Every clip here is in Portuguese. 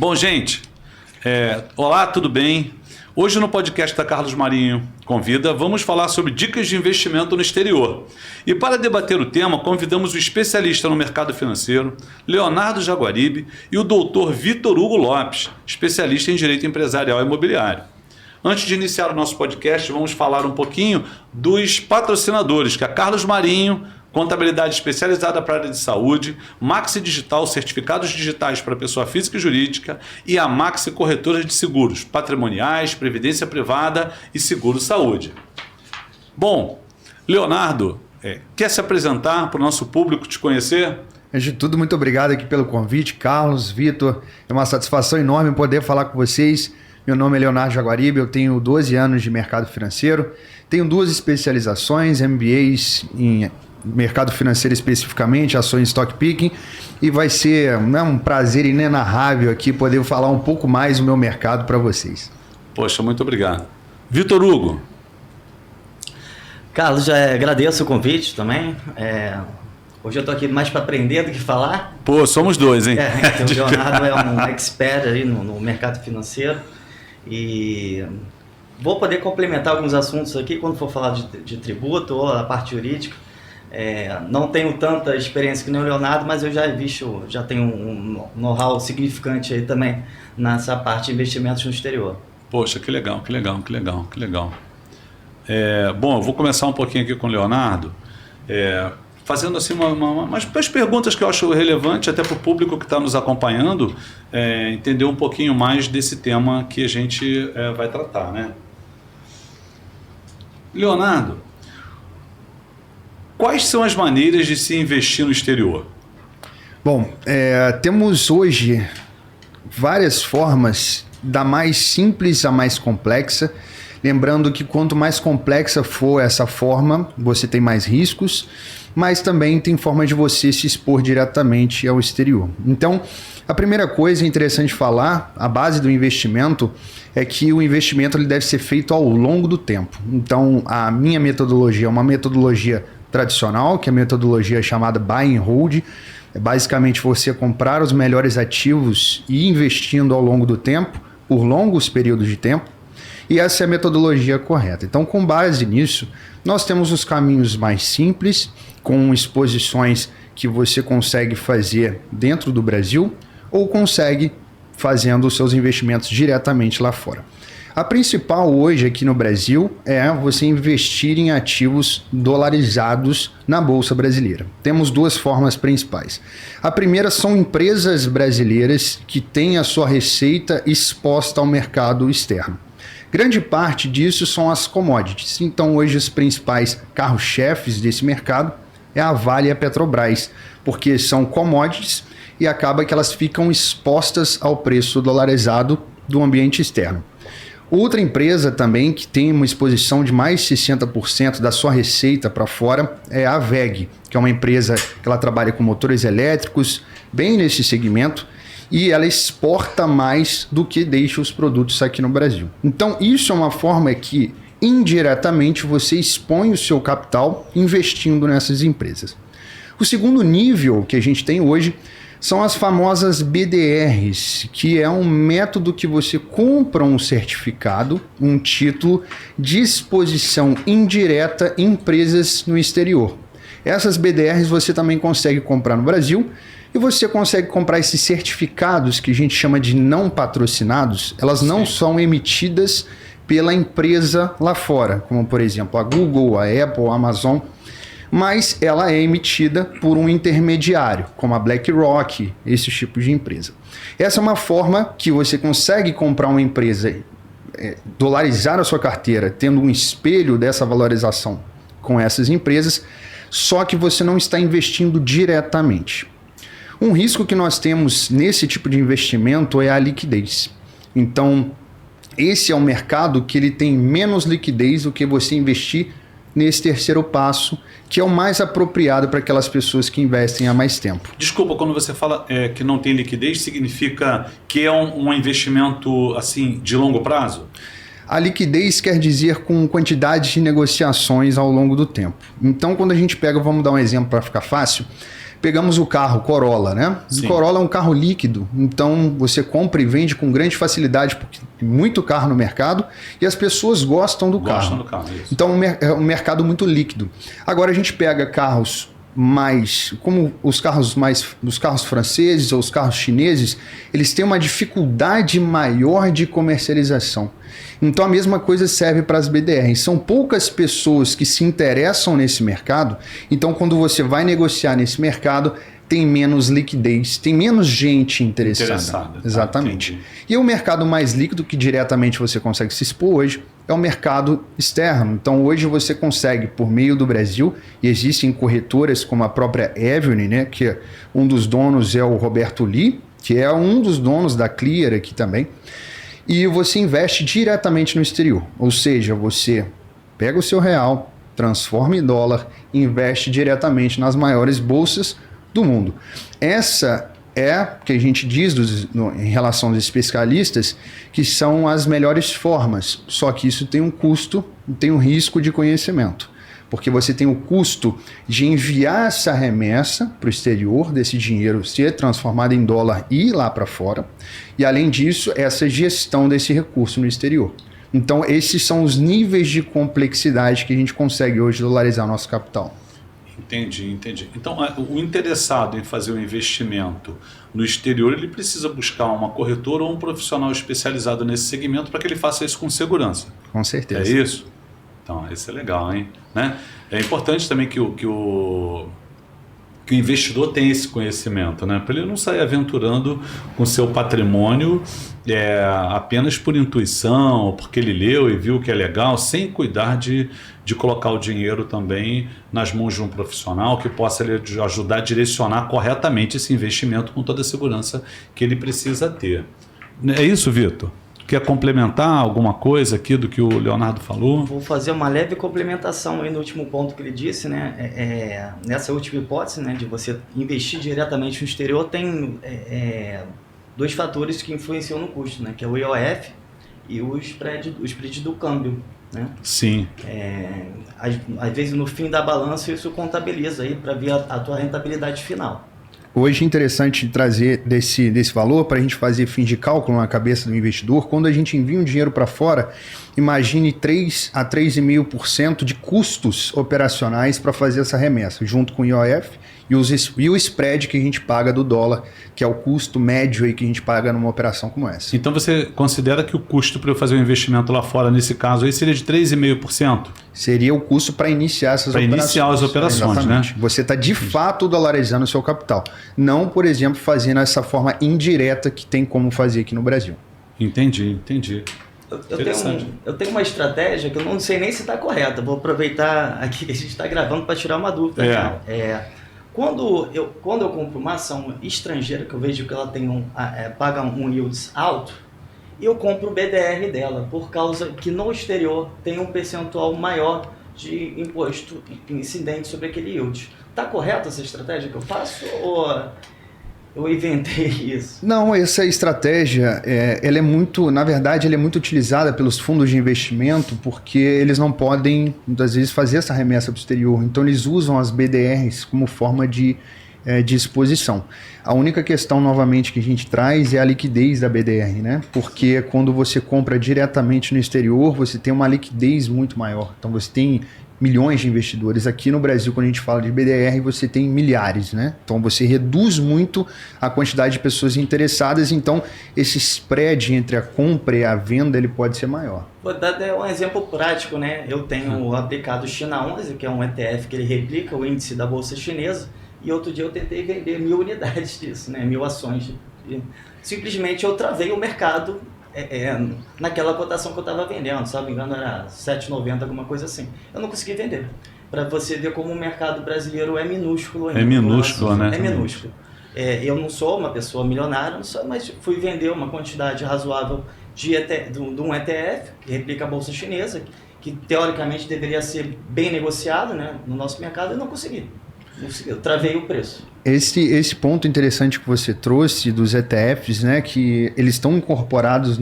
Bom, gente, olá, tudo bem? Hoje no podcast da Carlos Marinho Convida, vamos falar sobre dicas de investimento no exterior. E para debater o tema, convidamos o especialista no mercado financeiro, Leonardo Jaguaribe, e o doutor Vitor Hugo Lopes, especialista em direito empresarial e imobiliário. Antes de iniciar o nosso podcast, vamos falar um pouquinho dos patrocinadores, que é a Carlos Marinho, contabilidade especializada para a área de saúde, Maxi Digital, certificados digitais para pessoa física e jurídica, e a Maxi Corretora de Seguros, patrimoniais, previdência privada e seguro-saúde. Bom, Leonardo, quer se apresentar para o nosso público te conhecer? Antes de tudo, muito obrigado aqui pelo convite, Carlos, Vitor. É uma satisfação enorme poder falar com vocês. Meu nome é Leonardo Jaguaribe, eu tenho 12 anos de mercado financeiro, tenho 2 especializações, MBAs em mercado financeiro especificamente, ações stock picking, e vai ser um prazer inenarrável aqui poder falar um pouco mais do meu mercado para vocês. Poxa, muito obrigado. Vitor Hugo. Carlos, agradeço o convite também. Hoje eu estou aqui mais para aprender do que falar. Pô, somos dois, hein? Então, o Leonardo é um expert aí no mercado financeiro e vou poder complementar alguns assuntos aqui quando for falar de tributo ou a parte jurídica. Não tenho tanta experiência que nem o Leonardo, mas eu já tenho um know-how significante aí também nessa parte de investimentos no exterior. Poxa, que legal. Bom, eu vou começar um pouquinho aqui com o Leonardo, fazendo assim umas perguntas que eu acho relevante até para o público que está nos acompanhando, entender um pouquinho mais desse tema que a gente vai tratar, né? Leonardo, quais são as maneiras de se investir no exterior? Bom, temos hoje várias formas, da mais simples à mais complexa. Lembrando que quanto mais complexa for essa forma, você tem mais riscos, mas também tem forma de você se expor diretamente ao exterior. Então, a primeira coisa interessante falar, a base do investimento, é que o investimento ele deve ser feito ao longo do tempo. Então, a minha metodologia é uma metodologia tradicional, que é a metodologia chamada Buy and Hold. É basicamente você comprar os melhores ativos e ir investindo ao longo do tempo, por longos períodos de tempo. E essa é a metodologia correta. Então, com base nisso, nós temos os caminhos mais simples, com exposições que você consegue fazer dentro do Brasil ou consegue fazendo os seus investimentos diretamente lá fora. A principal hoje aqui no Brasil é você investir em ativos dolarizados na Bolsa Brasileira. Temos 2 formas principais. A primeira são empresas brasileiras que têm a sua receita exposta ao mercado externo. Grande parte disso são as commodities. Então hoje os principais carros-chefes desse mercado é a Vale e a Petrobras, porque são commodities e acaba que elas ficam expostas ao preço dolarizado do ambiente externo. Outra empresa também que tem uma exposição de mais de 60% da sua receita para fora é a WEG, que é uma empresa que ela trabalha com motores elétricos, bem nesse segmento, e ela exporta mais do que deixa os produtos aqui no Brasil. Então isso é uma forma que indiretamente você expõe o seu capital investindo nessas empresas. O segundo nível que a gente tem hoje são as famosas BDRs, que é um método que você compra um certificado, um título de exposição indireta em empresas no exterior. Essas BDRs você também consegue comprar no Brasil e você consegue comprar esses certificados que a gente chama de não patrocinados. Elas não são emitidas pela empresa lá fora, como por exemplo a Google, a Apple, a Amazon, mas ela é emitida por um intermediário, como a BlackRock, esse tipo de empresa. Essa é uma forma que você consegue comprar uma empresa, dolarizar a sua carteira, tendo um espelho dessa valorização com essas empresas, só que você não está investindo diretamente. Um risco que nós temos nesse tipo de investimento é a liquidez. Então, esse é um mercado que ele tem menos liquidez do que você investir nesse terceiro passo, que é o mais apropriado para aquelas pessoas que investem há mais tempo. Desculpa, quando você fala que não tem liquidez, significa que é um investimento assim de longo prazo? A liquidez quer dizer com quantidade de negociações ao longo do tempo. Então, quando a gente pega, vamos dar um exemplo para ficar fácil, pegamos o carro Corolla, né? Sim. O Corolla é um carro líquido, então você compra e vende com grande facilidade, porque tem muito carro no mercado e as pessoas gostam do carro. Gostam do carro, isso. Então é um mercado muito líquido. Agora a gente pega carros mais, como os carros franceses ou os carros chineses, eles têm uma dificuldade maior de comercialização. Então a mesma coisa serve para as BDRs. São poucas pessoas que se interessam nesse mercado. Então quando você vai negociar nesse mercado, tem menos liquidez, tem menos gente interessada. Exatamente. Entendi. E o mercado mais líquido que diretamente você consegue se expor hoje é o mercado externo. Então hoje você consegue, por meio do Brasil, e existem corretoras como a própria Avenue, né, que um dos donos é o Roberto Lee, que é um dos donos da Clear aqui também, e você investe diretamente no exterior. Ou seja, você pega o seu real, transforma em dólar e investe diretamente nas maiores bolsas do mundo. Essa é que a gente diz em relação aos especialistas que são as melhores formas, só que isso tem um custo, tem um risco de conhecimento, porque você tem o custo de enviar essa remessa para o exterior, desse dinheiro ser transformado em dólar e ir lá para fora, e além disso, essa gestão desse recurso no exterior. Então esses são os níveis de complexidade que a gente consegue hoje dolarizar nosso capital. Entendi. Então, o interessado em fazer um investimento no exterior, ele precisa buscar uma corretora ou um profissional especializado nesse segmento para que ele faça isso com segurança. Com certeza. É isso? Então, isso é legal, hein? Né? É importante também que o investidor tenha esse conhecimento, né? Para ele não sair aventurando com seu patrimônio apenas por intuição, porque ele leu e viu que é legal, sem cuidar de colocar o dinheiro também nas mãos de um profissional que possa lhe ajudar a direcionar corretamente esse investimento com toda a segurança que ele precisa ter. É isso, Vitor? Quer complementar alguma coisa aqui do que o Leonardo falou? Vou fazer uma leve complementação aí no último ponto que ele disse, né? Nessa última hipótese, né, de você investir diretamente no exterior, tem dois fatores que influenciam no custo, né? Que é o IOF e o spread do câmbio, né? Sim. Às vezes no fim da balança isso contabiliza aí para ver a tua rentabilidade final. Hoje é interessante trazer desse valor para a gente fazer fim de cálculo na cabeça do investidor. Quando a gente envia um dinheiro para fora, imagine 3 a 3,5% de custos operacionais para fazer essa remessa, junto com o IOF e o spread que a gente paga do dólar, que é o custo médio aí que a gente paga numa operação como essa. Então você considera que o custo para eu fazer um investimento lá fora, nesse caso aí, seria de 3,5%? Seria o custo para iniciar essas operações. Para iniciar as operações, exatamente, né? Você está de fato dolarizando o seu capital. Não, por exemplo, fazendo essa forma indireta que tem como fazer aqui no Brasil. Entendi. Eu tenho uma estratégia que eu não sei nem se está correta. Vou aproveitar aqui que a gente está gravando para tirar uma dúvida. Quando eu compro uma ação estrangeira, que eu vejo que ela tem paga um yields alto, eu compro o BDR dela, por causa que no exterior tem um percentual maior de imposto incidente sobre aquele yield. Está correta essa estratégia que eu faço ou eu inventei isso? Não, essa estratégia, ela é muito, na verdade, ela é muito utilizada pelos fundos de investimento porque eles não podem, muitas vezes, fazer essa remessa para o exterior. Então, eles usam as BDRs como forma de exposição. A única questão, novamente, que a gente traz é a liquidez da BDR, né? Porque quando você compra diretamente no exterior, você tem uma liquidez muito maior. Então, você tem milhões de investidores. Aqui no Brasil, quando a gente fala de BDR, você tem milhares, né? Então você reduz muito a quantidade de pessoas interessadas, então esse spread entre a compra e a venda ele pode ser maior. Vou dar um exemplo prático, né? Eu tenho aplicado China 11, que é um ETF que ele replica o índice da Bolsa Chinesa, e outro dia eu tentei vender 1000 unidades disso, né? 1000 ações. E simplesmente eu travei o mercado naquela cotação que eu estava vendendo, se não me engano era 7,90, alguma coisa assim. Eu não consegui vender. Para você ver como o mercado brasileiro é minúsculo ainda. É minúsculo, né? É minúsculo. Eu não sou uma pessoa milionária, mas fui vender uma quantidade razoável de um ETF, que replica a Bolsa Chinesa, que teoricamente deveria ser bem negociado, né, no nosso mercado, e não consegui. Eu travei o preço. Esse ponto interessante que você trouxe dos ETFs, né, que eles estão incorporados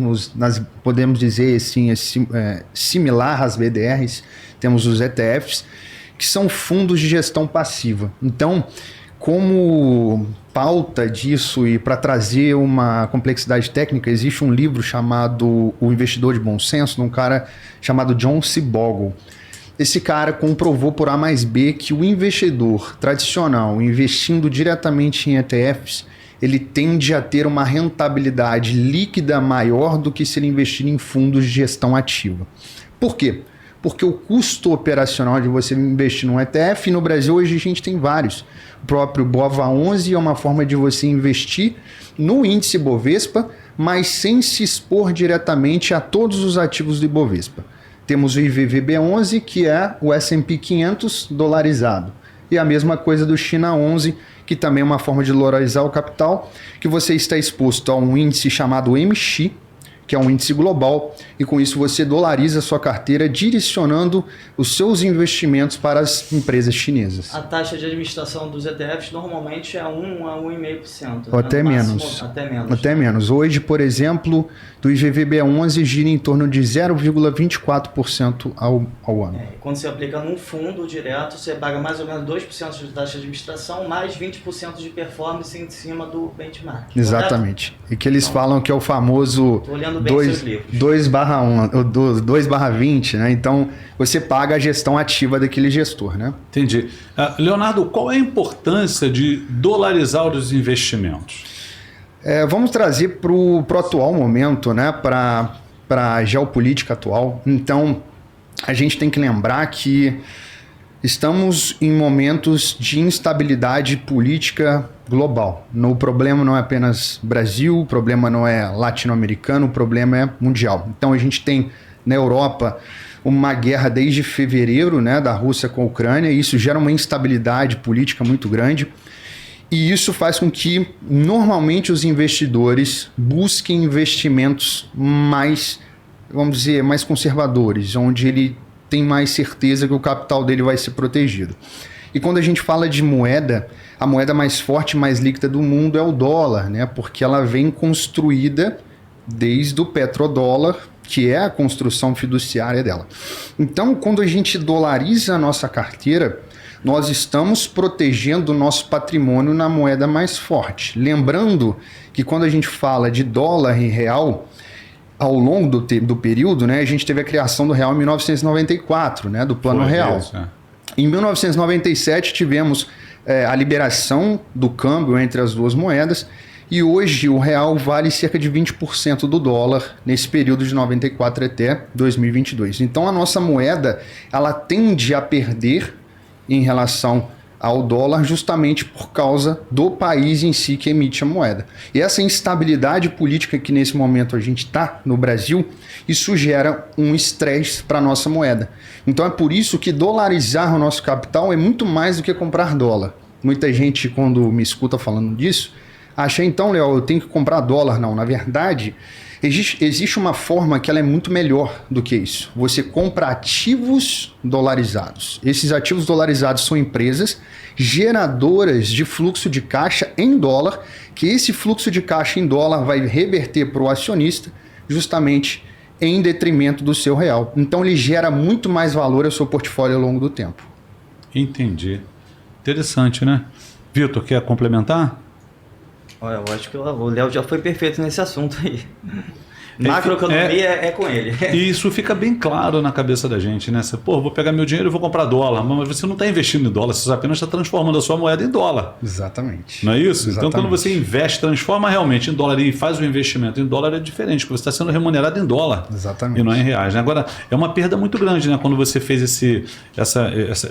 podemos dizer assim, similar às BDRs, temos os ETFs, que são fundos de gestão passiva. Então, como pauta disso e para trazer uma complexidade técnica, existe um livro chamado O Investidor de Bom Senso, de um cara chamado John C. Bogle. Esse cara comprovou por A mais B que o investidor tradicional, investindo diretamente em ETFs, ele tende a ter uma rentabilidade líquida maior do que se ele investir em fundos de gestão ativa. Por quê? Porque o custo operacional de você investir num ETF, no Brasil hoje a gente tem vários. O próprio BOVA11 é uma forma de você investir no índice Bovespa, mas sem se expor diretamente a todos os ativos do Ibovespa. Temos o IVVB11, que é o S&P 500 dolarizado. E a mesma coisa do China 11, que também é uma forma de dolarizar o capital, que você está exposto a um índice chamado MX, que é um índice global, e com isso você dolariza a sua carteira direcionando os seus investimentos para as empresas chinesas. A taxa de administração dos ETFs normalmente é 1 a 1,5%. Ou até menos. Até menos. Hoje, por exemplo, do IVVB11 gira em torno de 0,24% ao ano. Quando você aplica num fundo direto, você paga mais ou menos 2% de taxa de administração, mais 20% de performance em cima do benchmark. Exatamente. Correto? E que eles falam que é o famoso 2/1, ou 2/20, né? Então, você paga a gestão ativa daquele gestor, né? Entendi. Leonardo, qual é a importância de dolarizar os investimentos? Vamos trazer para o atual momento, né? Para a geopolítica atual. Então, a gente tem que lembrar que estamos em momentos de instabilidade política global. O problema não é apenas Brasil, o problema não é latino-americano, o problema é mundial. Então a gente tem na Europa uma guerra desde fevereiro, né, da Rússia com a Ucrânia, e isso gera uma instabilidade política muito grande. E isso faz com que normalmente os investidores busquem investimentos mais, vamos dizer, mais conservadores, onde ele tem mais certeza que o capital dele vai ser protegido. E quando a gente fala de moeda, a moeda mais forte e mais líquida do mundo é o dólar, né? Porque ela vem construída desde o petrodólar, que é a construção fiduciária dela. Então, quando a gente dolariza a nossa carteira, nós estamos protegendo o nosso patrimônio na moeda mais forte. Lembrando que quando a gente fala de dólar e real, ao longo do período, né, a gente teve a criação do real em 1994, né, do Plano Real. Isso, é. Em 1997 tivemos a liberação do câmbio entre as duas moedas, e hoje o real vale cerca de 20% do dólar nesse período de 94 até 2022. Então a nossa moeda ela tende a perder em relação ao dólar justamente por causa do país em si que emite a moeda. E essa instabilidade política que nesse momento a gente está no Brasil, isso gera um estresse para a nossa moeda. Então é por isso que dolarizar o nosso capital é muito mais do que comprar dólar. Muita gente, quando me escuta falando disso, acha, então, Léo, eu tenho que comprar dólar. Não, na verdade, existe uma forma que ela é muito melhor do que isso. Você compra ativos dolarizados. Esses ativos dolarizados são empresas geradoras de fluxo de caixa em dólar, que esse fluxo de caixa em dólar vai reverter para o acionista justamente em detrimento do seu real. Então ele gera muito mais valor ao seu portfólio ao longo do tempo. Entendi. Interessante, né? Vitor, quer complementar? Olha, eu acho que o Léo já foi perfeito nesse assunto aí. Macroeconomia é com ele. E isso fica bem claro na cabeça da gente, né? Você, vou pegar meu dinheiro e vou comprar dólar, mas você não está investindo em dólar, você apenas está transformando a sua moeda em dólar. Exatamente. Não é isso? Exatamente. Então, quando você investe, transforma realmente em dólar e faz o investimento em dólar, é diferente, porque você está sendo remunerado em dólar. Exatamente. E não em reais. Né? Agora, é uma perda muito grande, né? Quando você fez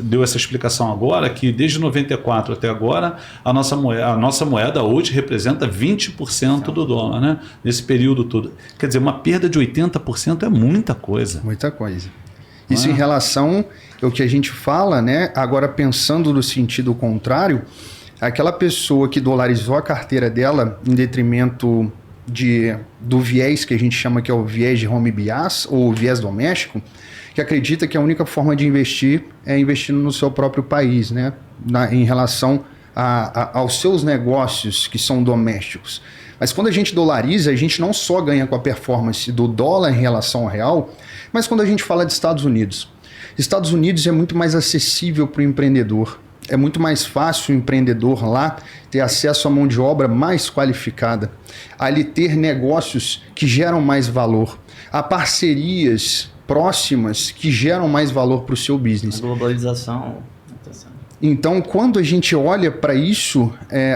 deu essa explicação agora, que desde 94 até agora, a nossa moeda hoje representa 20% do dólar, né? Nesse período todo. Quer dizer, uma perda de 80% é muita coisa. Muita coisa. Isso em relação ao que a gente fala, né? Agora pensando no sentido contrário, aquela pessoa que dolarizou a carteira dela em detrimento do viés que a gente chama que é o viés de home bias ou viés doméstico, que acredita que a única forma de investir é investindo no seu próprio país, né? em relação aos seus negócios que são domésticos. Mas quando a gente dolariza, a gente não só ganha com a performance do dólar em relação ao real, mas quando a gente fala de Estados Unidos. Estados Unidos é muito mais acessível para o empreendedor. É muito mais fácil o empreendedor lá ter acesso à mão de obra mais qualificada, a ele ter negócios que geram mais valor, a parcerias próximas que geram mais valor para o seu business. A globalização. Então, quando a gente olha para isso,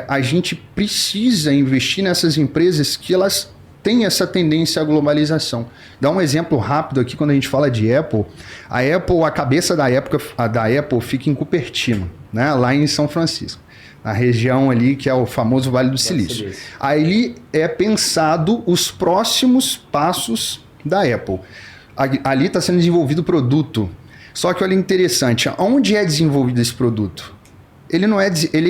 a gente precisa investir nessas empresas que elas têm essa tendência à globalização. Dá um exemplo rápido aqui quando a gente fala de Apple. A cabeça da Apple fica em Cupertino, né? Lá em São Francisco, na região ali que é o famoso Vale do Silício. Aí é pensado os próximos passos da Apple. Ali está sendo desenvolvido o produto. Só que olha interessante, onde é desenvolvido esse produto? Ele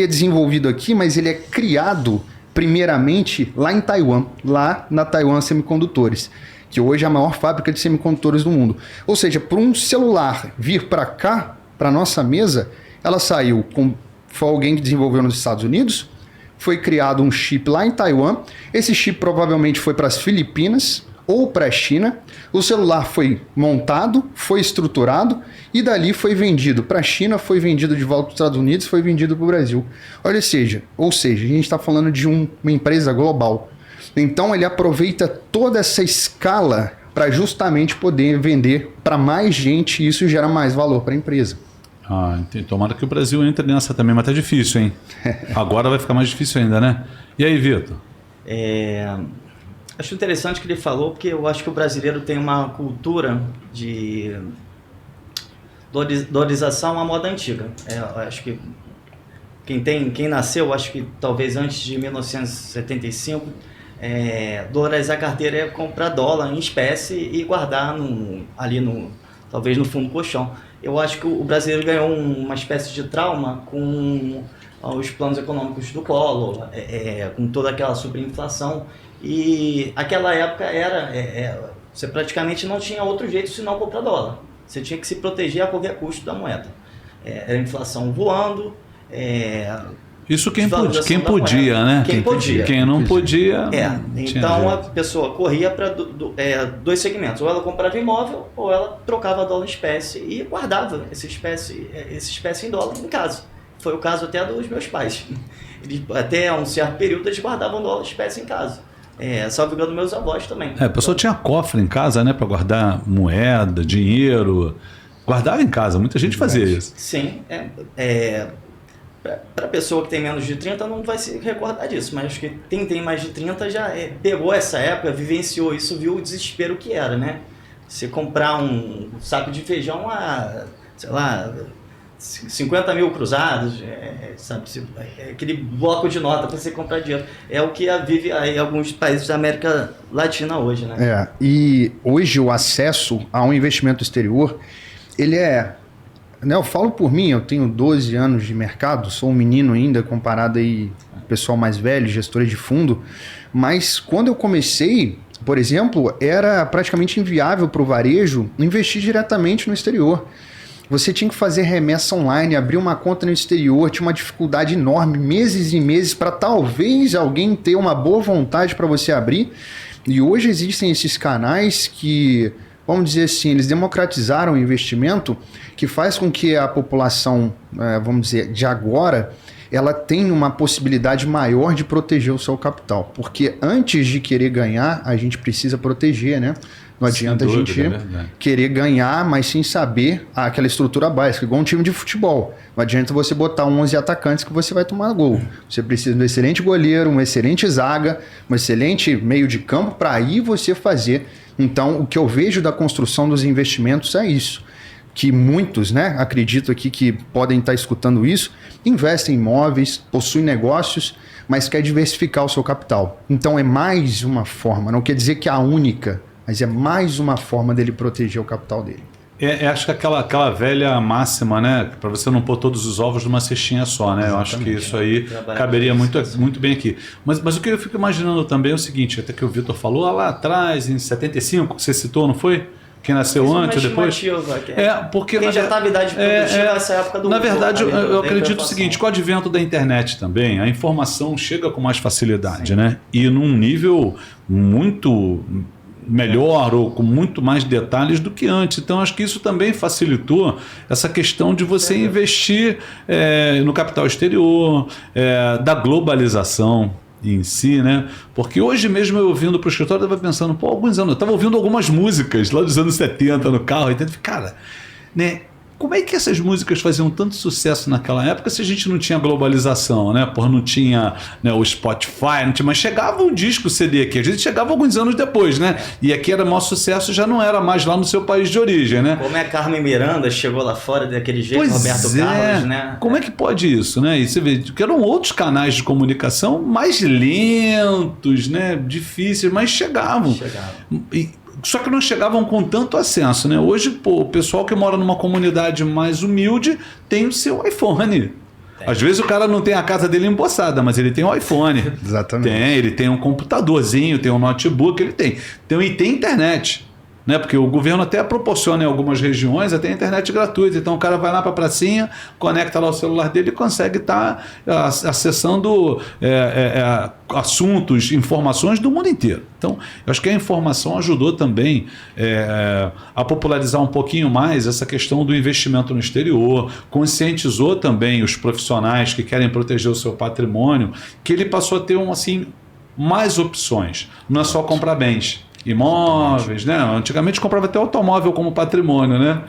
é desenvolvido aqui, mas ele é criado primeiramente lá em Taiwan, lá na Taiwan Semicondutores, que hoje é a maior fábrica de semicondutores do mundo. Ou seja, para um celular vir para cá, para nossa mesa, ela foi alguém que desenvolveu nos Estados Unidos, foi criado um chip lá em Taiwan, esse chip provavelmente foi para as Filipinas ou para a China, o celular foi montado, foi estruturado e dali foi vendido para a China, foi vendido de volta para os Estados Unidos, foi vendido para o Brasil. Ou seja, a gente está falando de uma empresa global. Então ele aproveita toda essa escala para justamente poder vender para mais gente e isso gera mais valor para a empresa. Tomara que o Brasil entre nessa também, mas tá difícil, hein? Agora vai ficar mais difícil ainda, né? E aí, Vitor? Acho interessante o que ele falou, porque eu acho que o brasileiro tem uma cultura de dolarização à moda antiga. Eu acho que quem nasceu, acho que talvez antes de 1975, dolarizar a carteira é comprar dólar em espécie e guardar talvez no fundo do colchão. Eu acho que o brasileiro ganhou uma espécie de trauma com os planos econômicos do Collor, com toda aquela superinflação. E aquela época você praticamente não tinha outro jeito senão comprar dólar. Você tinha que se proteger a qualquer custo da moeda. Era a inflação voando. Isso quem podia, né? Quem podia. Quem não podia. Então a pessoa corria para dois segmentos. Ou ela comprava imóvel ou ela trocava dólar em espécie e guardava esse espécie em dólar em casa. Foi o caso até dos meus pais. Até um certo período eles guardavam dólar em espécie em casa. Salvo engano, meus avós também. A pessoa tinha cofre em casa, né? Para guardar moeda, dinheiro. Guardava em casa, muita gente fazia isso. Sim. Para a pessoa que tem menos de 30 não vai se recordar disso, mas acho que quem tem mais de 30 já pegou essa época, vivenciou isso, viu o desespero que era, né? Você comprar um saco de feijão a, sei lá, 50 mil cruzados, sabe? Aquele bloco de nota para você comprar dinheiro. É o que vive aí alguns países da América Latina hoje, né? E hoje o acesso a um investimento exterior, ele eu falo por mim, eu tenho 12 anos de mercado, sou um menino ainda comparado aí ao pessoal mais velho, gestores de fundo, mas quando eu comecei, por exemplo, era praticamente inviável para o varejo investir diretamente no exterior. Você tinha que fazer remessa online, abrir uma conta no exterior, tinha uma dificuldade enorme, meses e meses para talvez alguém ter uma boa vontade para você abrir. E hoje existem esses canais que, vamos dizer assim, eles democratizaram o investimento, que faz com que a população, vamos dizer, de agora, ela tenha uma possibilidade maior de proteger o seu capital. Porque antes de querer ganhar, a gente precisa proteger, né? Não adianta a gente querer ganhar, mas sem saber aquela estrutura básica, igual um time de futebol. Não adianta você botar 11 atacantes que você vai tomar gol. Você precisa de um excelente goleiro, uma excelente zaga, um excelente meio de campo para aí você fazer. Então, o que eu vejo da construção dos investimentos é isso. Que muitos, acredito aqui que podem estar escutando isso, investem em imóveis, possuem negócios, mas quer diversificar o seu capital. Então, é mais uma forma, não quer dizer que é a única, mas é mais uma forma dele proteger o capital dele. Acho que aquela velha máxima, né? Para você não pôr todos os ovos numa cestinha só, né? Eu acho que isso aí caberia muito bem aqui. Mas o que eu fico imaginando também é o seguinte, até que o Vitor falou lá atrás, em 75, você citou, não foi? quem nasceu Isso antes ou depois. Porque quem já estava em idade produtiva nessa época do... Na verdade, eu acredito o seguinte, com o advento da internet também, a informação chega com mais facilidade, né? E num nível muito melhor ou com muito mais detalhes do que antes. Então, acho que isso também facilitou essa questão de você investir no capital exterior, da globalização em si, né? Porque hoje mesmo eu vindo para o escritório, eu estava pensando, pô, alguns anos, eu estava ouvindo algumas músicas lá dos anos 70 no carro, 80, cara, né? Como é que essas músicas faziam tanto sucesso naquela época se a gente não tinha globalização, né? Por não tinha, né, o Spotify, não tinha, mas chegava um disco CD aqui, às vezes chegava alguns anos depois, né? E aqui era o maior sucesso, já não era mais lá no seu país de origem, né? Como é que Carmen Miranda chegou lá fora daquele jeito, pois Roberto Carlos, né? Como é que pode isso, né? E você vê que eram outros canais de comunicação mais lentos, né? Difíceis, mas chegavam. Só que não chegavam com tanto acesso, né? Hoje, pô, o pessoal que mora numa comunidade mais humilde tem o seu iPhone. Às vezes o cara não tem a casa dele emboçada, mas ele tem um iPhone. Exatamente. Ele tem um computadorzinho, tem um notebook, ele tem. E tem internet. Né? Porque o governo até proporciona em algumas regiões até internet gratuita. Então o cara vai lá para a pracinha, conecta lá o celular dele e consegue estar acessando assuntos, informações do mundo inteiro. Então, eu acho que a informação ajudou também a popularizar um pouquinho mais essa questão do investimento no exterior, conscientizou também os profissionais que querem proteger o seu patrimônio, que ele passou a ter mais opções, não é só comprar bens. Imóveis, né? Antigamente comprava até automóvel como patrimônio, né?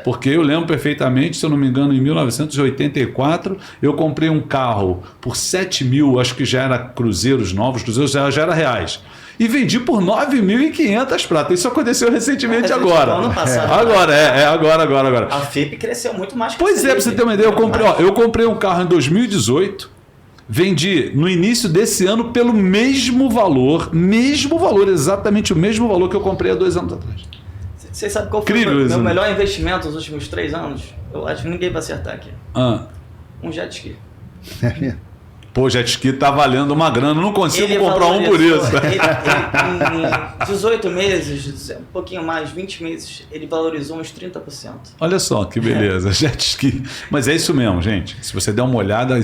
Porque eu lembro perfeitamente, se eu não me engano, em 1984, eu comprei um carro por 7 mil, acho que já era cruzeiros novos, cruzeiros já era reais. E vendi por 9.500 pratas. Isso aconteceu recentemente agora. Ano passado. Agora. A FIP cresceu muito mais que Pois para você ter uma ideia, eu comprei um carro em 2018, vendi no início desse ano pelo mesmo valor, exatamente o mesmo valor que eu comprei há 2 anos atrás. Você sabe qual foi o meu melhor investimento nos últimos 3 anos? Eu acho que ninguém vai acertar aqui. Um jet ski. Pô, jet ski tá valendo uma grana, não consigo comprar um por isso. Em 18 meses, um pouquinho mais, 20 meses, ele valorizou uns 30%. Olha só que beleza, jet ski. Mas é isso mesmo, gente. Se você der uma olhada,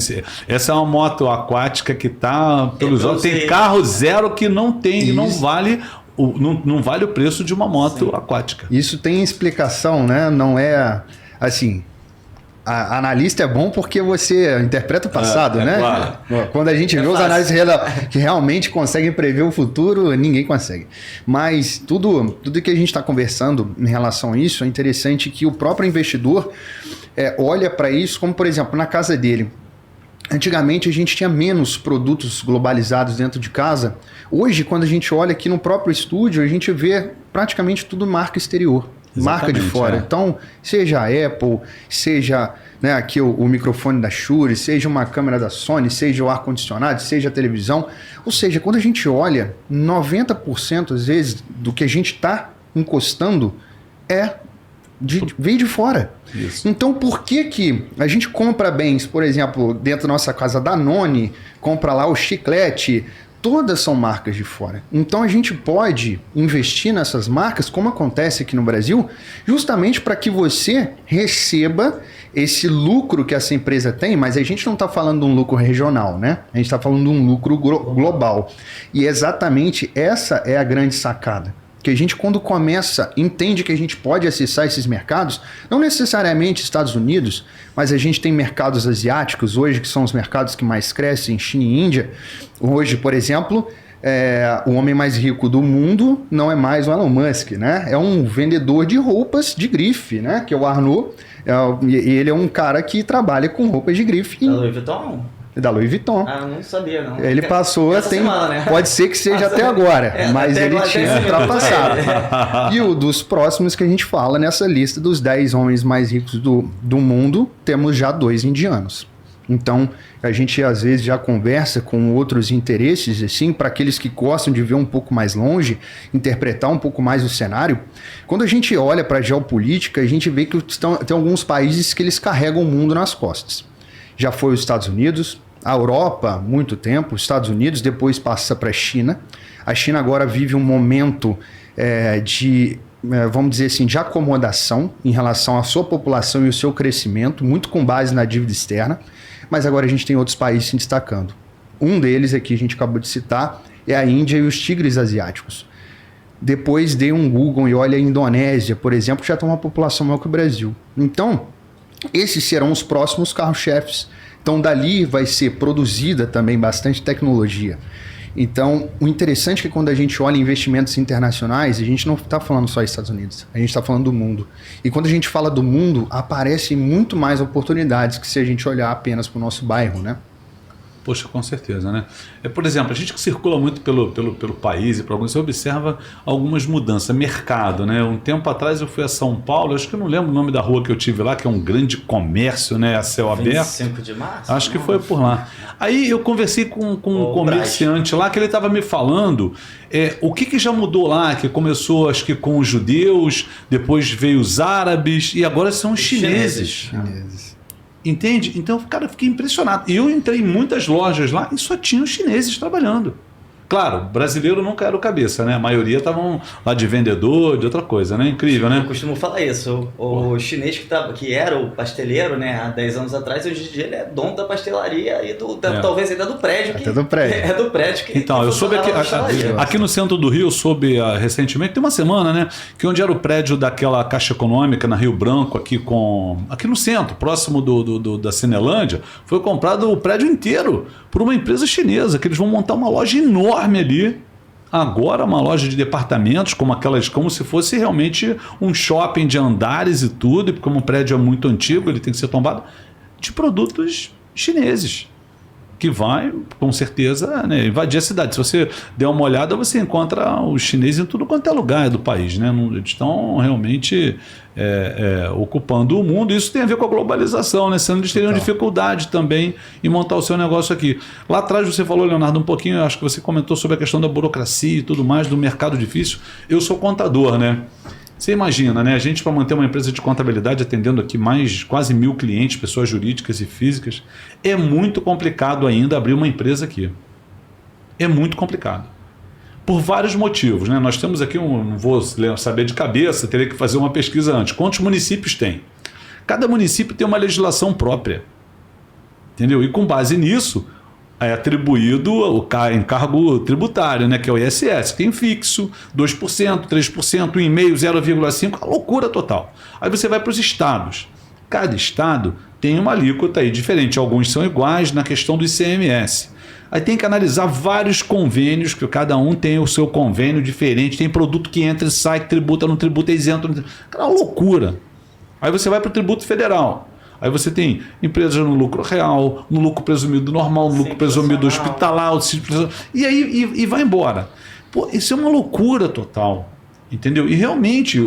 essa é uma moto aquática que tá pelos olhos. Tem carro zero que não tem, não vale o preço de uma moto aquática. Isso tem explicação, né? Não é assim. Analista é bom porque você interpreta o passado, né? Claro. Quando a gente vê os análises que realmente conseguem prever o futuro, ninguém consegue. Mas tudo que a gente está conversando em relação a isso, é interessante que o próprio investidor olha para isso, como por exemplo, na casa dele. Antigamente a gente tinha menos produtos globalizados dentro de casa. Hoje, quando a gente olha aqui no próprio estúdio, a gente vê praticamente tudo marca exterior. Marca de fora. Então, seja a Apple, seja aqui o microfone da Shure, seja uma câmera da Sony, seja o ar-condicionado, seja a televisão. Ou seja, quando a gente olha, 90% às vezes do que a gente está encostando veio de fora. Isso. Então, por que a gente compra bens, por exemplo, dentro da nossa casa Danone, compra lá o chiclete, todas são marcas de fora. Então a gente pode investir nessas marcas, como acontece aqui no Brasil, justamente para que você receba esse lucro que essa empresa tem, mas a gente não está falando de um lucro regional, né? A gente está falando de um lucro global. E exatamente essa é a grande sacada. Que a gente, quando entende que a gente pode acessar esses mercados, não necessariamente Estados Unidos, mas a gente tem mercados asiáticos hoje, que são os mercados que mais crescem, China e Índia. Hoje, por exemplo, o homem mais rico do mundo não é mais o Elon Musk, né? É um vendedor de roupas de grife, né? Que é o Arnaud. E ele é um cara que trabalha com roupas de grife. Da Louis Vuitton? Da Louis Vuitton. Ah, não sabia, não. Ele passou, semana, né? Pode ser que seja até agora, mas ele tinha ultrapassado. E o dos próximos que a gente fala nessa lista dos 10 homens mais ricos do mundo, temos já 2 indianos. Então, a gente às vezes já conversa com outros interesses, assim, para aqueles que gostam de ver um pouco mais longe, interpretar um pouco mais o cenário. Quando a gente olha para a geopolítica, a gente vê que tem alguns países que eles carregam o mundo nas costas. Já foi os Estados Unidos, a Europa, muito tempo, os Estados Unidos, depois passa para a China. A China agora vive um momento de vamos dizer assim, de acomodação em relação à sua população e o seu crescimento, muito com base na dívida externa, mas agora a gente tem outros países se destacando. Um deles aqui, a gente acabou de citar, é a Índia e os tigres asiáticos. Depois dê um Google e olha a Indonésia, por exemplo, que já tem uma população maior que o Brasil. Então, esses serão os próximos carro-chefes. Então, dali vai ser produzida também bastante tecnologia. Então, o interessante é que quando a gente olha investimentos internacionais, a gente não está falando só dos Estados Unidos, a gente está falando do mundo. E quando a gente fala do mundo, aparecem muito mais oportunidades que se a gente olhar apenas para o nosso bairro, né? Poxa, com certeza, né? Por exemplo, a gente que circula muito pelo país e para alguns, você observa algumas mudanças. Mercado, né? Um tempo atrás eu fui a São Paulo, acho que eu não lembro o nome da rua que eu tive lá, que é um grande comércio, né? A céu aberto. 25 de março? Acho que foi por lá. Aí eu conversei com um comerciante lá, que ele estava me falando o que já mudou lá, que começou acho que com os judeus, depois veio os árabes e agora são os chineses. Entende? Então, cara, eu fiquei impressionado. E eu entrei em muitas lojas lá e só tinham chineses trabalhando. Claro, brasileiro nunca era o cabeça, né? A maioria estavam lá de vendedor, de outra coisa, né? Incrível, né? Eu costumo falar isso. O chinês que era o pasteleiro, né, há 10 anos atrás, hoje em dia ele é dono da pastelaria e talvez ainda do prédio. Até do prédio. É do prédio que então, eu soube aqui no centro do Rio, eu soube recentemente, tem uma semana, né? Que onde era o prédio daquela Caixa Econômica na Rio Branco, aqui no centro, próximo da Cinelândia, foi comprado o prédio inteiro por uma empresa chinesa, que eles vão montar uma loja enorme ali, agora uma loja de departamentos, como se fosse realmente um shopping de andares e tudo, e como o prédio é muito antigo, ele tem que ser tombado, de produtos chineses, que vai, com certeza, né, invadir a cidade. Se você der uma olhada, você encontra os chineses em tudo quanto é lugar do país, né? Eles estão realmente ocupando o mundo. Isso tem a ver com a globalização, né? Sendo eles teriam dificuldade também em montar o seu negócio aqui. Lá atrás você falou, Leonardo, um pouquinho, eu acho que você comentou sobre a questão da burocracia e tudo mais, do mercado difícil. Eu sou contador, né? Você imagina, né? A gente, para manter uma empresa de contabilidade atendendo aqui quase 1.000 clientes, pessoas jurídicas e físicas, é muito complicado ainda abrir uma empresa aqui. É muito complicado. Por vários motivos, né? Nós temos aqui, não vou saber de cabeça, teria que fazer uma pesquisa antes. Quantos municípios tem? Cada município tem uma legislação própria. Entendeu? E com base nisso, é atribuído o encargo tributário, né, que é o ISS, tem fixo, 2%, 3%, 1,5%, 0,5%, a loucura total. Aí você vai para os estados. Cada estado tem uma alíquota aí diferente, alguns são iguais na questão do ICMS. Aí tem que analisar vários convênios, que cada um tem o seu convênio diferente, tem produto que entra e sai, que tributa, não tributa, é isento. Aquela loucura. Aí você vai para o tributo federal. Aí você tem empresas no lucro real, no lucro presumido normal, no lucro presumido hospitalar, e aí vai embora. Pô, isso é uma loucura total, entendeu? E realmente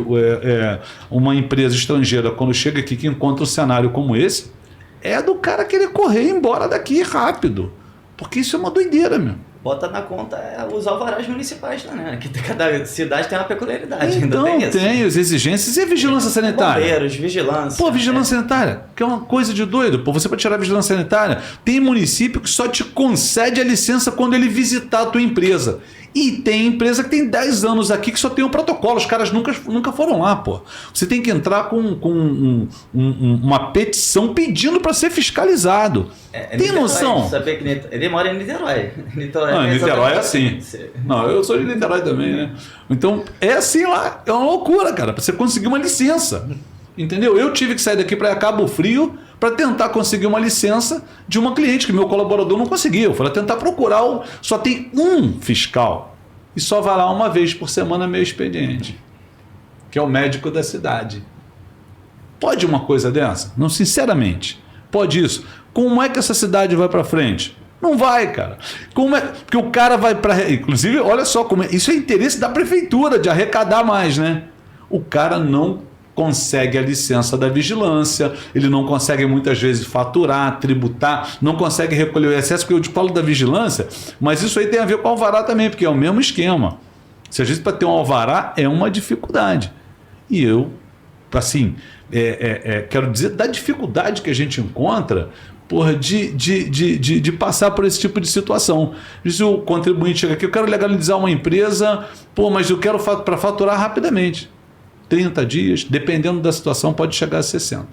uma empresa estrangeira, quando chega aqui, que encontra um cenário como esse, é do cara querer correr embora daqui rápido, porque isso é uma doideira, meu. Bota na conta os alvarás municipais, né? Que cada cidade tem uma peculiaridade. Então, ainda tem as exigências e a vigilância sanitária. Bombeiros, vigilância. Pô, vigilância sanitária, que é uma coisa de doido. Pô, você para tirar a vigilância sanitária, tem município que só te concede a licença quando ele visitar a tua empresa. E tem empresa que tem 10 anos aqui que só tem um protocolo. Os caras nunca foram lá, pô. Você tem que entrar com uma petição pedindo para ser fiscalizado. Tem Niterói, noção? Saber que ele mora em Niterói. Niterói é assim. Não, eu sou de Niterói também, né? Então, é assim lá. É uma loucura, cara, para você conseguir uma licença. Entendeu? Eu tive que sair daqui para Cabo Frio para tentar conseguir uma licença de uma cliente que meu colaborador não conseguiu. Eu fui lá tentar procurar, só tem um fiscal e só vai lá uma vez por semana meu expediente, que é o médico da cidade. Pode uma coisa dessa? Não, sinceramente, pode isso? Como é que essa cidade vai para frente? Não vai, cara. Como é? Porque o cara vai para... Inclusive, olha só, isso é interesse da prefeitura de arrecadar mais, né? O cara não consegue a licença da vigilância, ele não consegue muitas vezes faturar, tributar, não consegue recolher o excesso, porque eu te falo da vigilância, mas isso aí tem a ver com o alvará também, porque é o mesmo esquema. Se às vezes para ter um alvará é uma dificuldade. E eu, assim, quero dizer da dificuldade que a gente encontra, porra, de passar por esse tipo de situação. Diz o contribuinte chega aqui, eu quero legalizar uma empresa, pô, mas eu quero para faturar rapidamente. 30 dias, dependendo da situação, pode chegar a 60.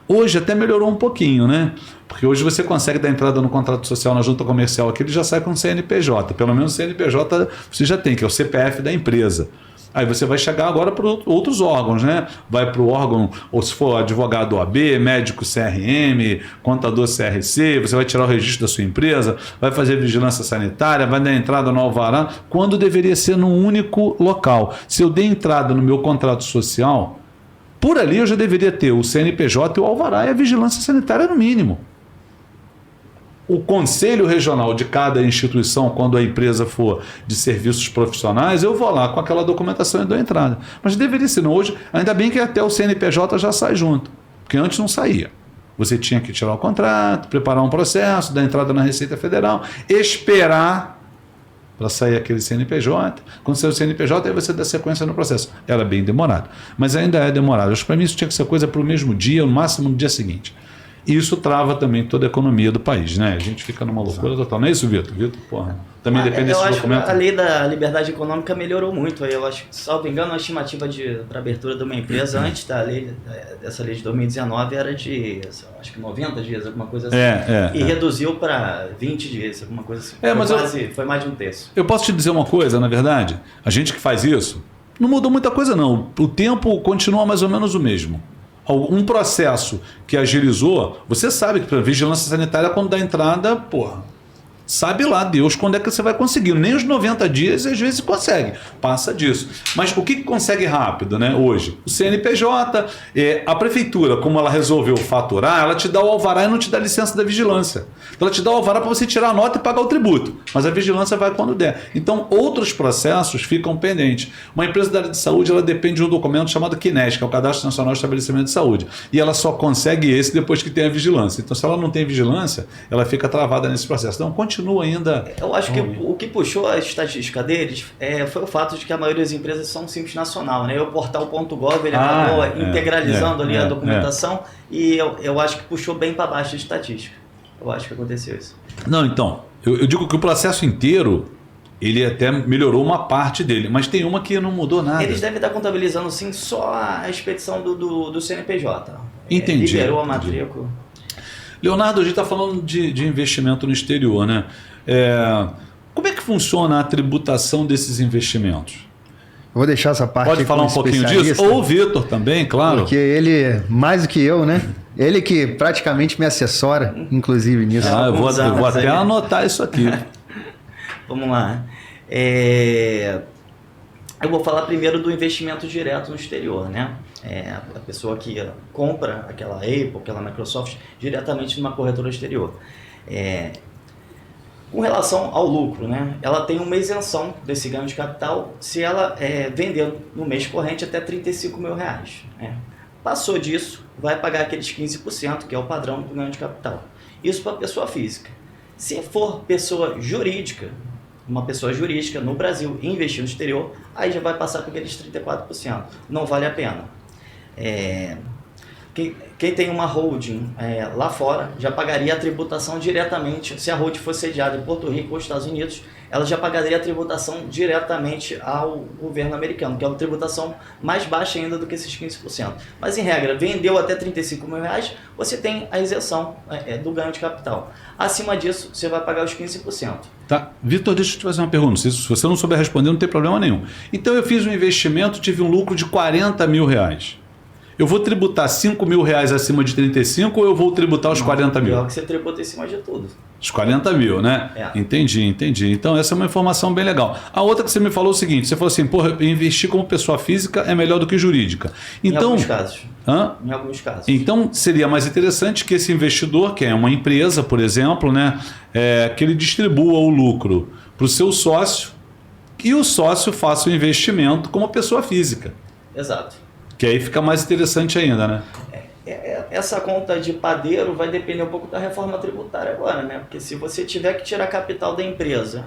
Hoje até melhorou um pouquinho, né? Porque hoje você consegue dar entrada no contrato social na junta comercial aqui, ele já sai com CNPJ. Pelo menos o CNPJ você já tem, que é o CPF da empresa. Aí você vai chegar agora para outros órgãos, né? Vai para o órgão, ou se for advogado OAB, médico CRM, contador CRC, você vai tirar o registro da sua empresa, vai fazer vigilância sanitária, vai dar entrada no alvará, quando deveria ser num único local. Se eu der entrada no meu contrato social, por ali eu já deveria ter o CNPJ e o alvará e a vigilância sanitária no mínimo. O conselho regional de cada instituição, quando a empresa for de serviços profissionais, eu vou lá com aquela documentação e dou entrada. Mas deveria ser, não hoje, ainda bem que até o CNPJ já sai junto, porque antes não saía. Você tinha que tirar o contrato, preparar um processo, dar entrada na Receita Federal, esperar para sair aquele CNPJ. Quando sair o CNPJ, aí você dá sequência no processo. Era bem demorado, mas ainda é demorado. Para mim isso tinha que ser coisa para o mesmo dia, no máximo no dia seguinte. E isso trava também toda a economia do país, né? A gente fica numa loucura total. Não é isso, Vitor? Vitor, porra, também depende desse documento. Eu acho que a lei da liberdade econômica melhorou muito. Eu acho que, salvo engano, a estimativa para abertura de uma empresa antes dessa lei de 2019 era de, acho que 90 dias, alguma coisa assim. E reduziu para 20 dias, alguma coisa assim. Foi mais de um terço. Eu posso te dizer uma coisa, na verdade? A gente que faz isso, não mudou muita coisa não. O tempo continua mais ou menos o mesmo. Um processo que agilizou, você sabe que para vigilância sanitária, quando dá entrada, porra, sabe lá Deus quando é que você vai conseguir. Nem os 90 dias às vezes consegue, passa disso. Mas o que consegue rápido, né? Hoje? O CNPJ, a prefeitura, como ela resolveu faturar, ela te dá o alvará e não te dá licença da vigilância. Então ela te dá o alvará para você tirar a nota e pagar o tributo, mas a vigilância vai quando der. Então outros processos ficam pendentes. Uma empresa da área de saúde, ela depende de um documento chamado CNES, que é o Cadastro Nacional de Estabelecimento de Saúde, e ela só consegue esse depois que tem a vigilância. Então se ela não tem vigilância, ela fica travada nesse processo. Então continua ainda. Eu acho que o que puxou a estatística deles foi o fato de que a maioria das empresas são simples nacional, né? O portal.gov ele acabou integralizando ali a documentação e eu acho que puxou bem para baixo a estatística. Eu acho que aconteceu isso. Não, então, eu digo que o processo inteiro, ele até melhorou uma parte dele, mas tem uma que não mudou nada. Eles devem estar contabilizando sim só a expedição do CNPJ. Entendi. Liberou a matrícula. Leonardo, a gente está falando de investimento no exterior, né? Como é que funciona a tributação desses investimentos? Eu vou deixar essa parte. Pode falar um pouquinho disso? Ou o Vitor também, claro. Porque ele, mais do que eu, né? Ele que praticamente me assessora, inclusive, nisso. Eu vou até anotar isso aqui. Vamos lá. Eu vou falar primeiro do investimento direto no exterior, né? A pessoa que compra aquela Apple, aquela Microsoft, diretamente numa corretora exterior. Com relação ao lucro, né? Ela tem uma isenção desse ganho de capital se ela vender no mês corrente até R$35 mil. Né? Passou disso, vai pagar aqueles 15%, que é o padrão do ganho de capital. Isso para pessoa física. Se for pessoa jurídica, uma pessoa jurídica no Brasil e investir no exterior, aí já vai passar por aqueles 34%. Não vale a pena. Quem tem uma holding lá fora já pagaria a tributação diretamente. Se a holding fosse sediada em Porto Rico ou Estados Unidos, ela já pagaria a tributação diretamente ao governo americano, que é uma tributação mais baixa ainda do que esses 15%. Mas, em regra, vendeu até R$35 mil, você tem a isenção do ganho de capital. Acima disso, você vai pagar os 15%. Tá. Vitor, deixa eu te fazer uma pergunta. Se você não souber responder, não tem problema nenhum. Então, eu fiz um investimento, tive um lucro de R$40 mil. Eu vou tributar R$5 mil acima de 35 ou eu vou tributar os 40 mil? Pior que você tributa em cima de tudo. Os 40 mil, né? Entendi. Então essa é uma informação bem legal. A outra que você me falou é o seguinte, você falou assim, investir como pessoa física é melhor do que jurídica. Então, em alguns casos. Em alguns casos. Então seria mais interessante que esse investidor, que é uma empresa, por exemplo, né, que ele distribua o lucro para o seu sócio e o sócio faça o investimento como pessoa física. Exato. Que aí fica mais interessante ainda, né? Essa conta de padeiro vai depender um pouco da reforma tributária agora, né? Porque se você tiver que tirar capital da empresa,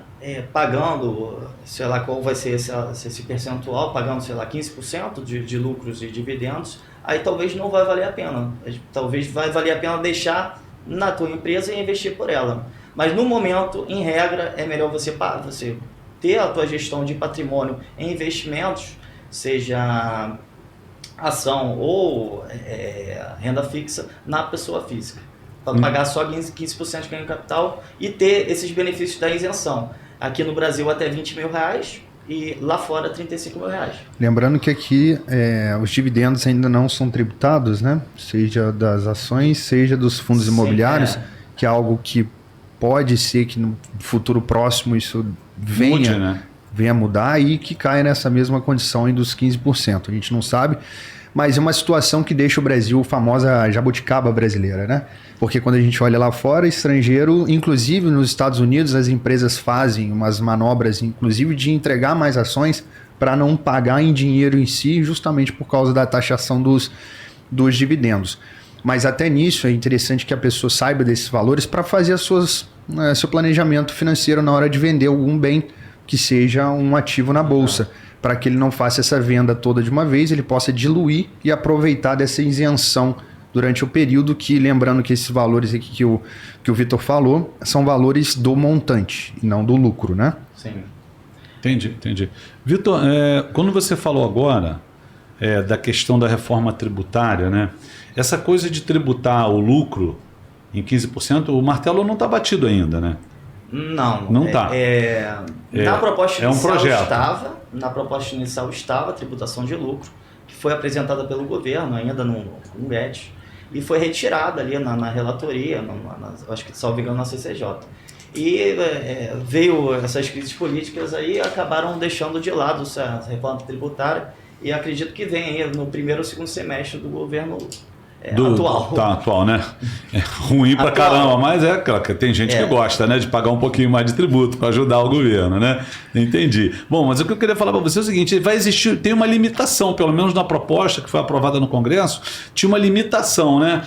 pagando, sei lá qual vai ser esse percentual, pagando, sei lá, 15% de lucros e dividendos, aí talvez não vai valer a pena. Talvez vai valer a pena deixar na tua empresa e investir por ela. Mas no momento, em regra, é melhor você ter a tua gestão de patrimônio em investimentos, seja ação ou renda fixa na pessoa física, para pagar só 15% de ganho de capital e ter esses benefícios da isenção. Aqui no Brasil até R$20 mil e lá fora R$35 mil. Lembrando que aqui os dividendos ainda não são tributados, né? Seja das ações, seja dos fundos imobiliários, que é algo que pode ser que no futuro próximo isso venha mudar e que caia nessa mesma condição aí dos 15%. A gente não sabe, mas é uma situação que deixa o Brasil famosa jabuticaba brasileira, né? Porque quando a gente olha lá fora, estrangeiro, inclusive nos Estados Unidos, as empresas fazem umas manobras, inclusive de entregar mais ações para não pagar em dinheiro em si, justamente por causa da taxação dos dividendos. Mas até nisso é interessante que a pessoa saiba desses valores para fazer seu planejamento financeiro na hora de vender algum bem que seja um ativo na bolsa, para que ele não faça essa venda toda de uma vez, ele possa diluir e aproveitar dessa isenção durante o período que, lembrando que esses valores aqui que o Vitor falou, são valores do montante e não do lucro, né? Sim. Entendi. Vitor, quando você falou agora da questão da reforma tributária, né? Essa coisa de tributar o lucro em 15%, o martelo não está batido ainda, né? Não está. Na proposta inicial um projeto. estava a tributação de lucro, que foi apresentada pelo governo ainda no Guedes, e foi retirada ali na relatoria, acho que salvo engano na CCJ. E veio essas crises políticas aí acabaram deixando de lado essa reforma tributária, e acredito que vem aí no primeiro ou segundo semestre do governo atual. Tá, atual, né? É ruim pra caramba, mas tem gente que gosta, né, de pagar um pouquinho mais de tributo para ajudar o governo, né? Entendi. Bom, mas o que eu queria falar para você é o seguinte, tem uma limitação, pelo menos na proposta que foi aprovada no Congresso, tinha uma limitação, né?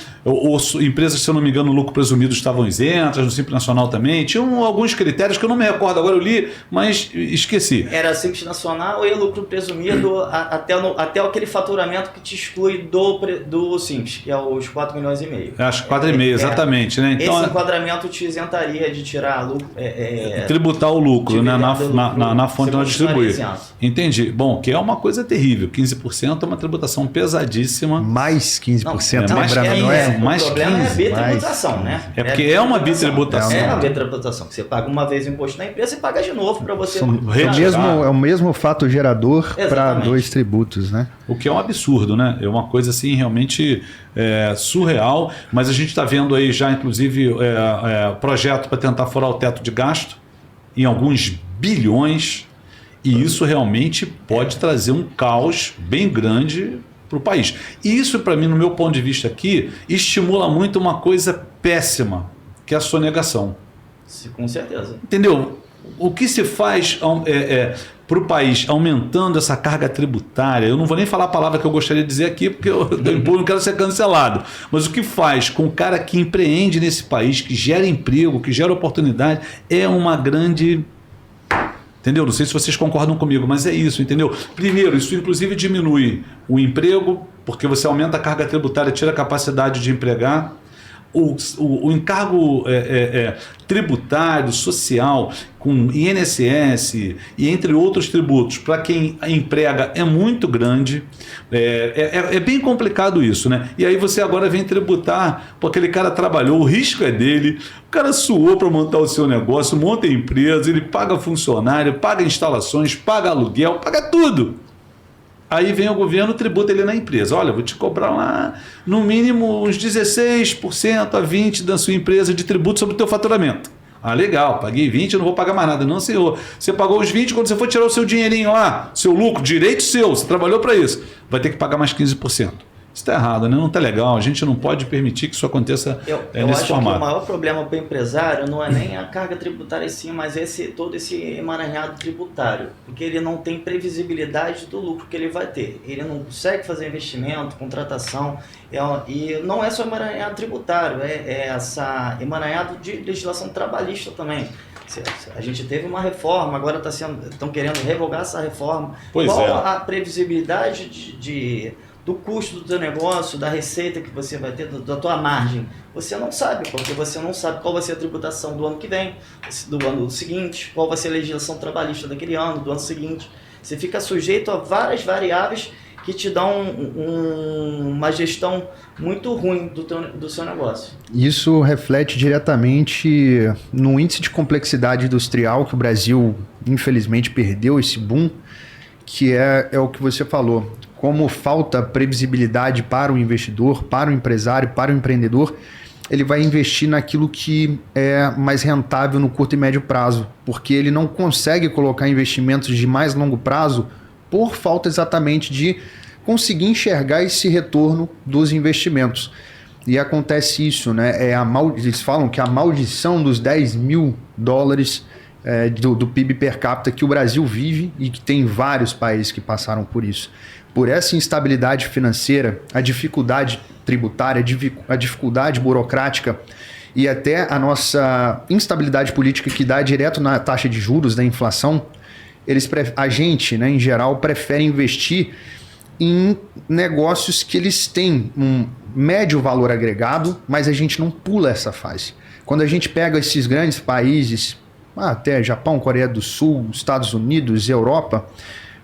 Empresas, se eu não me engano, no lucro presumido estavam isentas, no Simples Nacional também, tinham alguns critérios que eu não me recordo, agora eu li, mas esqueci. Era Simples Nacional e lucro presumido até aquele faturamento que te exclui do Simples, que é os 4,5 milhões. Acho que 4,5, exatamente, né? Então, esse enquadramento te isentaria de tirar lucro. Tributar o lucro, né? Na fonte onde distribui. Entendi. Bom, que é uma coisa terrível. 15% é uma tributação pesadíssima. Mais 15%, mais 15%, não é? Mais 15%. O problema é a bitributação, né? É porque é uma bitributação. É uma bitributação, que você paga uma vez o imposto na empresa e paga de novo para você. É o mesmo fato gerador para dois tributos, né? O que é um absurdo, né? É uma coisa assim realmente surreal, mas a gente está vendo aí já, inclusive, projeto para tentar furar o teto de gasto em alguns bilhões, e isso realmente pode trazer um caos bem grande para o país. E isso, para mim, no meu ponto de vista aqui, estimula muito uma coisa péssima, que é a sonegação. Com certeza. Entendeu? O que se faz para o país aumentando essa carga tributária, eu não vou nem falar a palavra que eu gostaria de dizer aqui, porque eu não quero ser cancelado, mas o que faz com o cara que empreende nesse país, que gera emprego, que gera oportunidade, é uma grande... Entendeu? Não sei se vocês concordam comigo, mas é isso, entendeu? Primeiro, isso inclusive diminui o emprego, porque você aumenta a carga tributária, tira a capacidade de empregar. O encargo tributário, social, com INSS e entre outros tributos, para quem emprega é muito grande, é bem complicado isso, né? E aí você agora vem tributar, porque aquele cara trabalhou, o risco é dele, o cara suou para montar o seu negócio, monta a empresa, ele paga funcionário, paga instalações, paga aluguel, paga tudo. Aí vem o governo, tributa ele na empresa. Olha, vou te cobrar lá no mínimo uns 16% a 20% da sua empresa de tributo sobre o teu faturamento. Ah, legal, paguei 20%, eu não vou pagar mais nada. Não, senhor. Você pagou os 20%, quando você for tirar o seu dinheirinho lá, seu lucro, direito seu, você trabalhou para isso, vai ter que pagar mais 15%. Isso está errado, né? Não está legal. A gente não pode permitir que isso aconteça nesse formato. Eu acho que o maior problema para o empresário não é nem a carga tributária em si, mas todo esse emaranhado tributário. Porque ele não tem previsibilidade do lucro que ele vai ter. Ele não consegue fazer investimento, contratação. E não é só emaranhado tributário, é essa emaranhado de legislação trabalhista também. A gente teve uma reforma, agora estão querendo revogar essa reforma. Qual a previsibilidade do custo do teu negócio, da receita que você vai ter, da tua margem? Você não sabe, porque você não sabe qual vai ser a tributação do ano que vem, do ano seguinte, qual vai ser a legislação trabalhista daquele ano, do ano seguinte. Você fica sujeito a várias variáveis que te dão uma gestão muito ruim do seu negócio. Isso reflete diretamente no índice de complexidade industrial que o Brasil, infelizmente, perdeu esse boom, que é o que você falou. Como falta previsibilidade para o investidor, para o empresário, para o empreendedor, ele vai investir naquilo que é mais rentável no curto e médio prazo, porque ele não consegue colocar investimentos de mais longo prazo por falta exatamente de conseguir enxergar esse retorno dos investimentos. E acontece isso, né? Eles falam que a maldição dos 10 mil dólares do PIB per capita que o Brasil vive e que tem vários países que passaram por isso. Por essa instabilidade financeira, a dificuldade tributária, a dificuldade burocrática e até a nossa instabilidade política que dá direto na taxa de juros, da inflação, a gente, né, em geral, prefere investir em negócios que eles têm um médio valor agregado, mas a gente não pula essa fase. Quando a gente pega esses grandes países, até Japão, Coreia do Sul, Estados Unidos, Europa,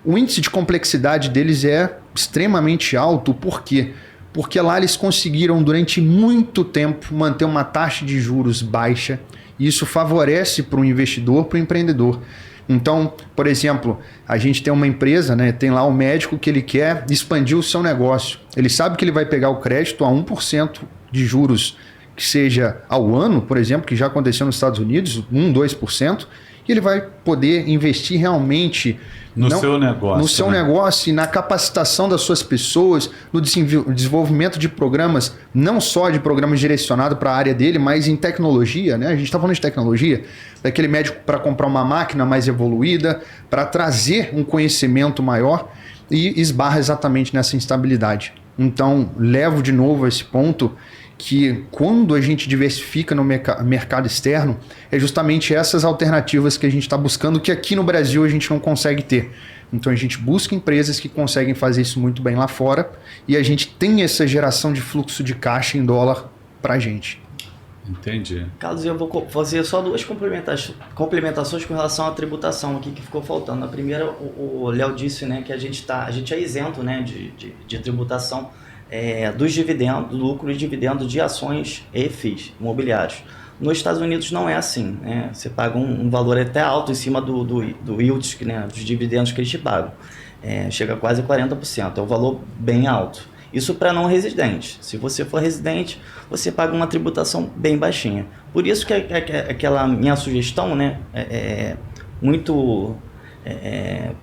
o índice de complexidade deles é extremamente alto. Por quê? Porque lá eles conseguiram, durante muito tempo, manter uma taxa de juros baixa, e isso favorece para o investidor, para o empreendedor. Então, por exemplo, a gente tem uma empresa, né, tem lá um médico que ele quer expandir o seu negócio. Ele sabe que ele vai pegar o crédito a 1% de juros, que seja ao ano, por exemplo, que já aconteceu nos Estados Unidos, 2%, e ele vai poder investir realmente no seu negócio. No seu negócio e na capacitação das suas pessoas, no desenvolvimento de programas, não só de programas direcionados para a área dele, mas em tecnologia, né? A gente está falando de tecnologia, daquele médico para comprar uma máquina mais evoluída, para trazer um conhecimento maior, e esbarra exatamente nessa instabilidade. Então, levo de novo a esse ponto que quando a gente diversifica no mercado externo, é justamente essas alternativas que a gente está buscando, que aqui no Brasil a gente não consegue ter. Então a gente busca empresas que conseguem fazer isso muito bem lá fora, e a gente tem essa geração de fluxo de caixa em dólar para a gente. Entendi. Carlos, eu vou fazer só duas complementações com relação à tributação aqui que ficou faltando. A primeira, o Léo disse, né, que a gente é isento, né, de tributação dos dividendos, do lucro e dividendo de ações e FIIs imobiliários. Nos Estados Unidos não é assim, né? Você paga um valor até alto em cima do yield, né, dos dividendos que eles te pagam. Chega a quase 40%, é um valor bem alto. Isso para não residente. Se você for residente, você paga uma tributação bem baixinha. Por isso que aquela minha sugestão, né, muito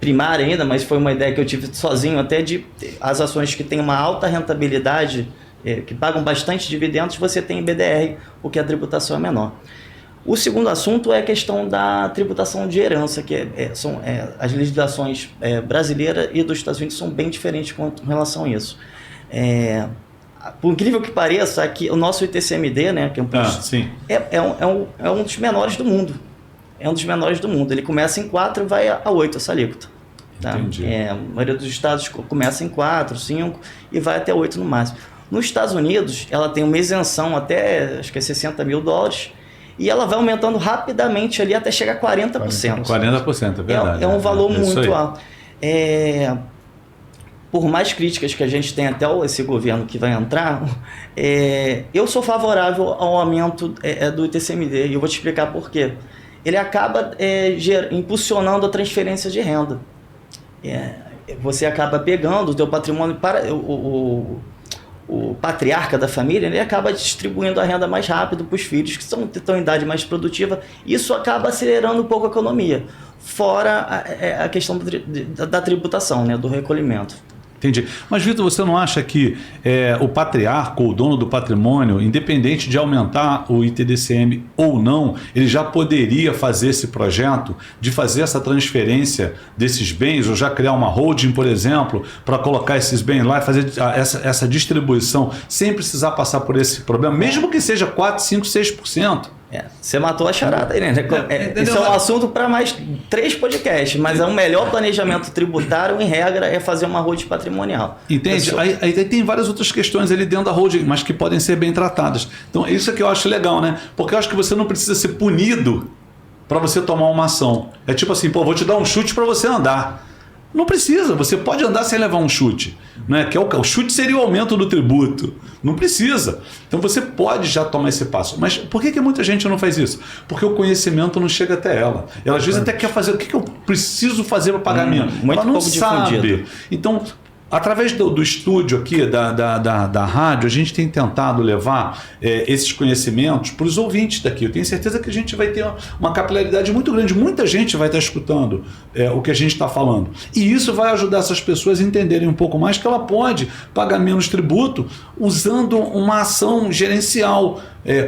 primária ainda, mas foi uma ideia que eu tive sozinho, até de as ações que têm uma alta rentabilidade, que pagam bastante dividendos, você tem BDR, porque a tributação é menor. O segundo assunto é a questão da tributação de herança, que as legislações brasileiras e dos Estados Unidos são bem diferentes com relação a isso. Por incrível que pareça, aqui, o nosso ITCMD, né, que é um dos menores do mundo. É um dos menores do mundo. Ele começa em 4 e vai a 8 essa alíquota. Tá? A maioria dos estados começa em 4, 5 e vai até 8 no máximo. Nos Estados Unidos, ela tem uma isenção até, acho que é 60 mil dólares, e ela vai aumentando rapidamente ali até chegar a 40%. 40%, é verdade. É um valor muito alto. Por mais críticas que a gente tem até esse governo que vai entrar, eu sou favorável ao aumento do ITCMD, e eu vou te explicar por quê. Ele acaba impulsionando a transferência de renda. Você acaba pegando o teu patrimônio para o patriarca da família, ele acaba distribuindo a renda mais rápido para os filhos que estão em idade mais produtiva. Isso acaba acelerando um pouco a economia, fora a questão da tributação, né, do recolhimento. Entendi. Mas, Vitor, você não acha que o patriarca, o dono do patrimônio, independente de aumentar o ITDCM ou não, ele já poderia fazer esse projeto de fazer essa transferência desses bens, ou já criar uma holding, por exemplo, para colocar esses bens lá e fazer essa distribuição sem precisar passar por esse problema, mesmo que seja 4, 5, 6%? Você matou a charada aí, né? Isso é um assunto para mais 3 podcasts, mas o melhor planejamento tributário, em regra, é fazer uma holding patrimonial. Entende? Aí tem várias outras questões ali dentro da holding, mas que podem ser bem tratadas. Então, isso é que eu acho legal, né? Porque eu acho que você não precisa ser punido para você tomar uma ação. É tipo assim, vou te dar um chute para você andar. Não precisa, você pode andar sem levar um chute, né? Que o chute seria o aumento do tributo. Não precisa. Então você pode já tomar esse passo. Mas por que muita gente não faz isso? Porque o conhecimento não chega até ela. Ela às vezes até quer fazer, o que eu preciso fazer para pagar menos? Ela não sabe. Difundido. Então, através do estúdio aqui, da rádio, a gente tem tentado levar esses conhecimentos para os ouvintes daqui. Eu tenho certeza que a gente vai ter uma capilaridade muito grande. Muita gente vai estar escutando o que a gente está falando. E isso vai ajudar essas pessoas a entenderem um pouco mais que ela pode pagar menos tributo usando uma ação gerencial,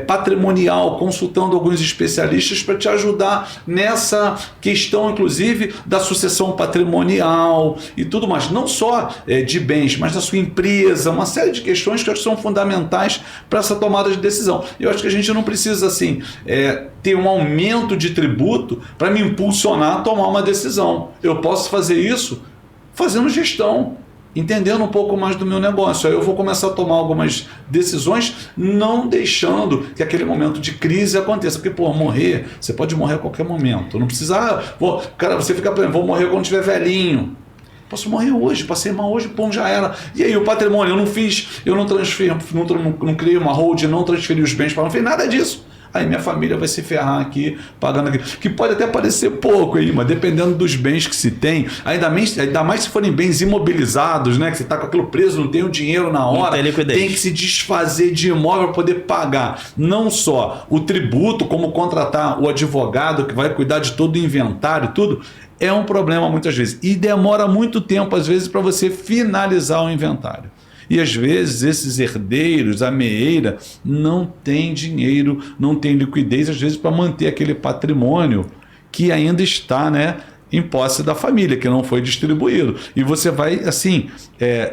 patrimonial, consultando alguns especialistas para te ajudar nessa questão, inclusive, da sucessão patrimonial e tudo mais. Não só de bens, mas da sua empresa, uma série de questões que eu acho que são fundamentais para essa tomada de decisão. Eu acho que a gente não precisa assim ter um aumento de tributo para me impulsionar a tomar uma decisão. Eu posso fazer isso fazendo gestão, entendendo um pouco mais do meu negócio. Aí eu vou começar a tomar algumas decisões, não deixando que aquele momento de crise aconteça. Porque, morrer, você pode morrer a qualquer momento. Não precisa, você fica pensando, vou morrer quando estiver velhinho. Posso morrer hoje, passei mal hoje, já era. E aí o patrimônio, eu não transferi, não criei uma holding, não transferi os bens para não fiz nada disso. Aí minha família vai se ferrar aqui, pagando aqui. Que pode até parecer pouco aí, mas dependendo dos bens que se tem, ainda mais se forem bens imobilizados, né? Que você está com aquilo preso, não tem o dinheiro na hora, tem que se desfazer de imóvel para poder pagar. Não só o tributo, como contratar o advogado que vai cuidar de todo o inventário e tudo, é um problema muitas vezes. E demora muito tempo, às vezes, para você finalizar o inventário. E às vezes esses herdeiros, a meeira, não tem dinheiro, não tem liquidez, às vezes, para manter aquele patrimônio que ainda está, né, em posse da família, que não foi distribuído. E você vai, assim,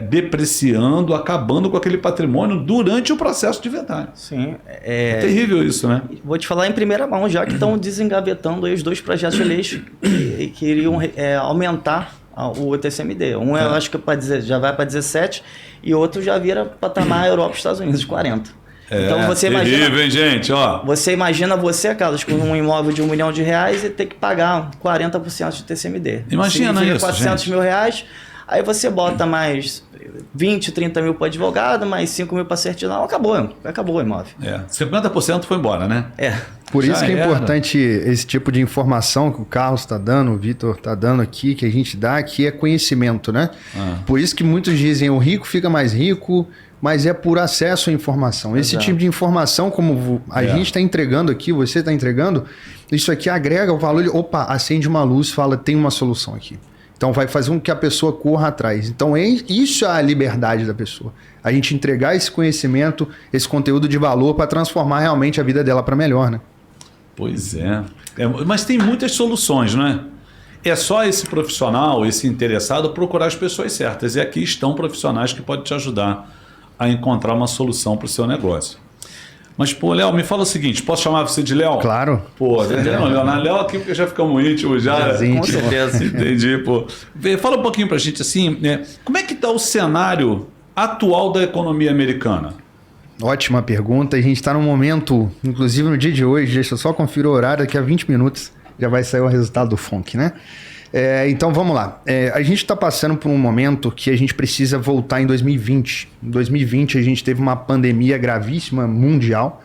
depreciando, acabando com aquele patrimônio durante o processo de inventário. Sim. É terrível isso, né? Vou te falar em primeira mão, já que estão desengavetando aí os 2 projetos de lei que iriam aumentar o TCMD. Um eu acho que já vai para 17 e outro já vira patamar Europa e Estados Unidos, 40. Então você imagina, terrível, hein, gente? Você imagina Carlos, com um imóvel de R$1 milhão e ter que pagar 40% de TCMD. Imagina isso, 400 gente. mil reais, aí você bota mais 20, 30 mil para advogado, mais 5 mil para certidão, acabou o imóvel. 50% foi embora, né? Por isso que é importante esse tipo de informação que o Carlos está dando, o Vitor está dando aqui, que a gente dá, que é conhecimento, né? Por isso que muitos dizem o rico fica mais rico, mas é por acesso à informação. Esse tipo de informação, como a gente está entregando aqui, você está entregando, isso aqui agrega o valor, acende uma luz, fala, tem uma solução aqui. Então vai fazer com que a pessoa corra atrás. Então isso é a liberdade da pessoa. A gente entregar esse conhecimento, esse conteúdo de valor para transformar realmente a vida dela para melhor, né? Pois é. Mas tem muitas soluções, não é? É só esse profissional, esse interessado, procurar as pessoas certas. E aqui estão profissionais que podem te ajudar a encontrar uma solução para o seu negócio. Mas, Léo, me fala o seguinte, posso chamar você de Léo? Claro. Léo aqui porque já ficamos íntimos já. Com certeza. Entendi, Fala um pouquinho pra gente assim, como é que está o cenário atual da economia americana? Ótima pergunta. A gente está num momento, inclusive no dia de hoje, deixa eu só conferir o horário, daqui a 20 minutos já vai sair o resultado do FONC, né? Então vamos lá. A gente está passando por um momento que a gente precisa voltar em 2020. Em 2020 a gente teve uma pandemia gravíssima mundial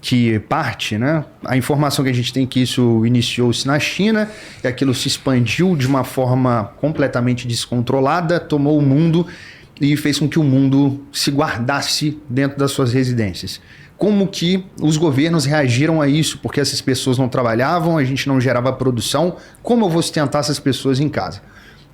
que parte, né? A informação que a gente tem é que isso iniciou-se na China e aquilo se expandiu de uma forma completamente descontrolada, tomou o mundo e fez com que o mundo se guardasse dentro das suas residências. Como que os governos reagiram a isso? Porque essas pessoas não trabalhavam, a gente não gerava produção. Como eu vou sustentar essas pessoas em casa?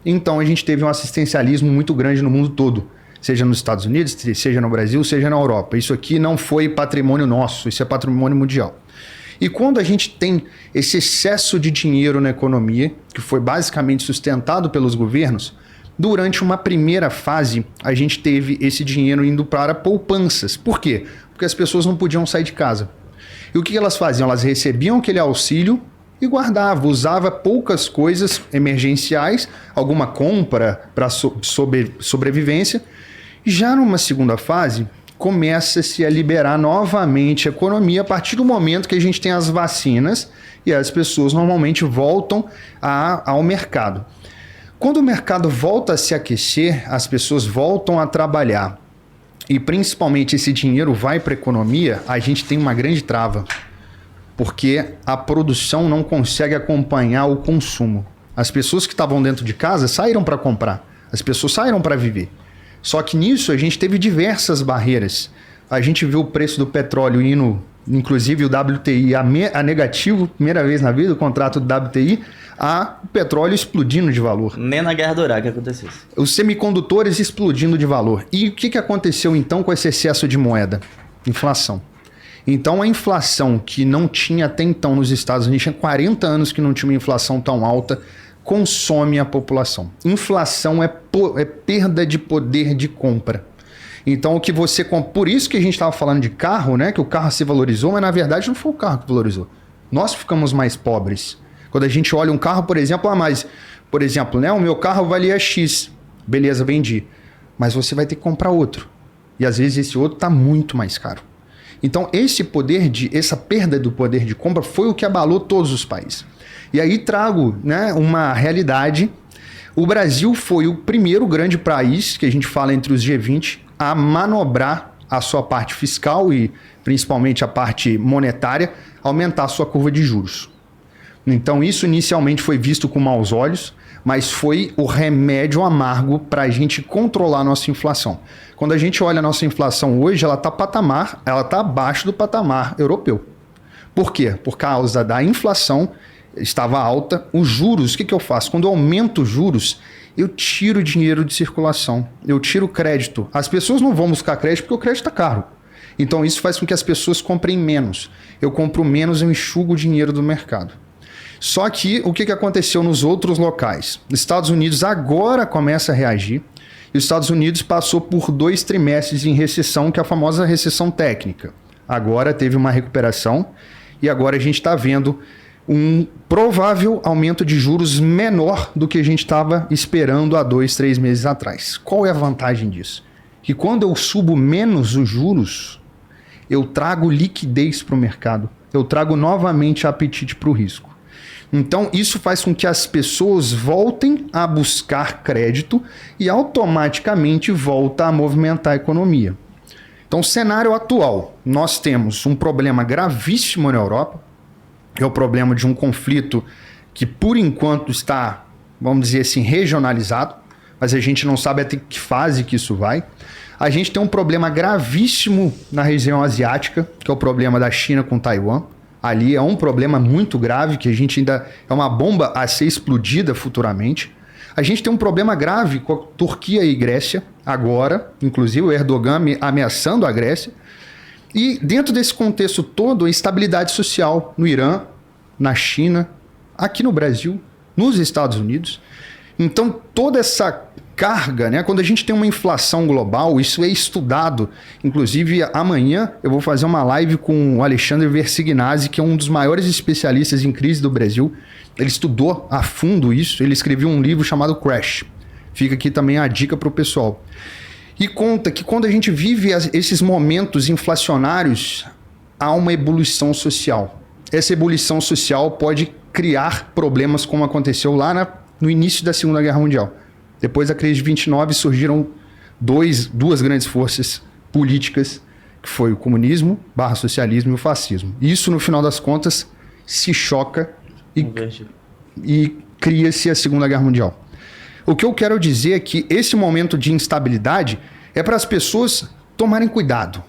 Então a gente teve um assistencialismo muito grande no mundo todo. Seja nos Estados Unidos, seja no Brasil, seja na Europa. Isso aqui não foi patrimônio nosso, isso é patrimônio mundial. E quando a gente tem esse excesso de dinheiro na economia, que foi basicamente sustentado pelos governos, durante uma primeira fase, a gente teve esse dinheiro indo para poupanças. Por quê? Porque as pessoas não podiam sair de casa. E o que elas faziam? Elas recebiam aquele auxílio e guardavam, usava poucas coisas emergenciais, alguma compra para sobrevivência. Já numa segunda fase, começa-se a liberar novamente a economia a partir do momento que a gente tem as vacinas e as pessoas normalmente voltam ao mercado. Quando o mercado volta a se aquecer, as pessoas voltam a trabalhar e principalmente esse dinheiro vai para a economia, a gente tem uma grande trava, porque a produção não consegue acompanhar o consumo. As pessoas que estavam dentro de casa saíram para comprar, as pessoas saíram para viver. Só que nisso a gente teve diversas barreiras. A gente viu o preço do petróleo indo, inclusive o WTI a negativo, primeira vez na vida, o contrato do WTI, o petróleo explodindo de valor. Nem na guerra do Iraque aconteceu isso. Os semicondutores explodindo de valor. E o que aconteceu então com esse excesso de moeda? Inflação. Então a inflação que não tinha até então nos Estados Unidos, tinha 40 anos que não tinha uma inflação tão alta, consome a população. Inflação é perda de poder de compra. Então o que você compra, por isso que a gente estava falando de carro, né? Que o carro se valorizou, mas na verdade não foi o carro que valorizou. Nós ficamos mais pobres. Quando a gente olha um carro, por exemplo, né? O meu carro valia X. Beleza, vendi. Mas você vai ter que comprar outro. E às vezes esse outro está muito mais caro. Então essa perda do poder de compra foi o que abalou todos os países. E aí trago, né, uma realidade. O Brasil foi o primeiro grande país, que a gente fala entre os G20, a manobrar a sua parte fiscal e principalmente a parte monetária, aumentar a sua curva de juros. Então isso inicialmente foi visto com maus olhos, mas foi o remédio amargo para a gente controlar a nossa inflação. Quando a gente olha a nossa inflação hoje, ela está abaixo do patamar europeu. Por quê? Por causa da inflação, estava alta. Os juros, o que eu faço? Quando eu aumento os juros, eu tiro dinheiro de circulação, eu tiro crédito. As pessoas não vão buscar crédito porque o crédito está caro. Então isso faz com que as pessoas comprem menos. Eu compro menos, eu enxugo o dinheiro do mercado. Só que o que aconteceu nos outros locais? Os Estados Unidos agora começa a reagir. E os Estados Unidos passou por 2 trimestres em recessão, que é a famosa recessão técnica. Agora teve uma recuperação e agora a gente está vendo um provável aumento de juros menor do que a gente estava esperando há 2, 3 meses atrás. Qual é a vantagem disso? Que quando eu subo menos os juros, eu trago liquidez para o mercado. Eu trago novamente apetite para o risco. Então, isso faz com que as pessoas voltem a buscar crédito e automaticamente volta a movimentar a economia. Então, cenário atual, nós temos um problema gravíssimo na Europa, é o problema de um conflito que, por enquanto, está, vamos dizer assim, regionalizado, mas a gente não sabe até que fase que isso vai. A gente tem um problema gravíssimo na região asiática, que é o problema da China com Taiwan. Ali é um problema muito grave, que a gente ainda é uma bomba a ser explodida futuramente. A gente tem um problema grave com a Turquia e Grécia, agora, inclusive o Erdogan ameaçando a Grécia. E dentro desse contexto todo, a instabilidade social no Irã, na China, aqui no Brasil, nos Estados Unidos. Então, toda essa carga, né? Quando a gente tem uma inflação global, isso é estudado. Inclusive, amanhã eu vou fazer uma live com o Alexandre Versignazzi, que é um dos maiores especialistas em crise do Brasil. Ele estudou a fundo isso, ele escreveu um livro chamado Crash. Fica aqui também a dica para o pessoal. E conta que quando a gente vive esses momentos inflacionários, há uma ebulição social. Essa ebulição social pode criar problemas como aconteceu lá no início da Segunda Guerra Mundial. Depois da crise de 29 surgiram duas grandes forças políticas, que foi o comunismo, /socialismo e o fascismo. Isso, no final das contas, se choca e cria-se a Segunda Guerra Mundial. O que eu quero dizer é que esse momento de instabilidade é para as pessoas tomarem cuidado,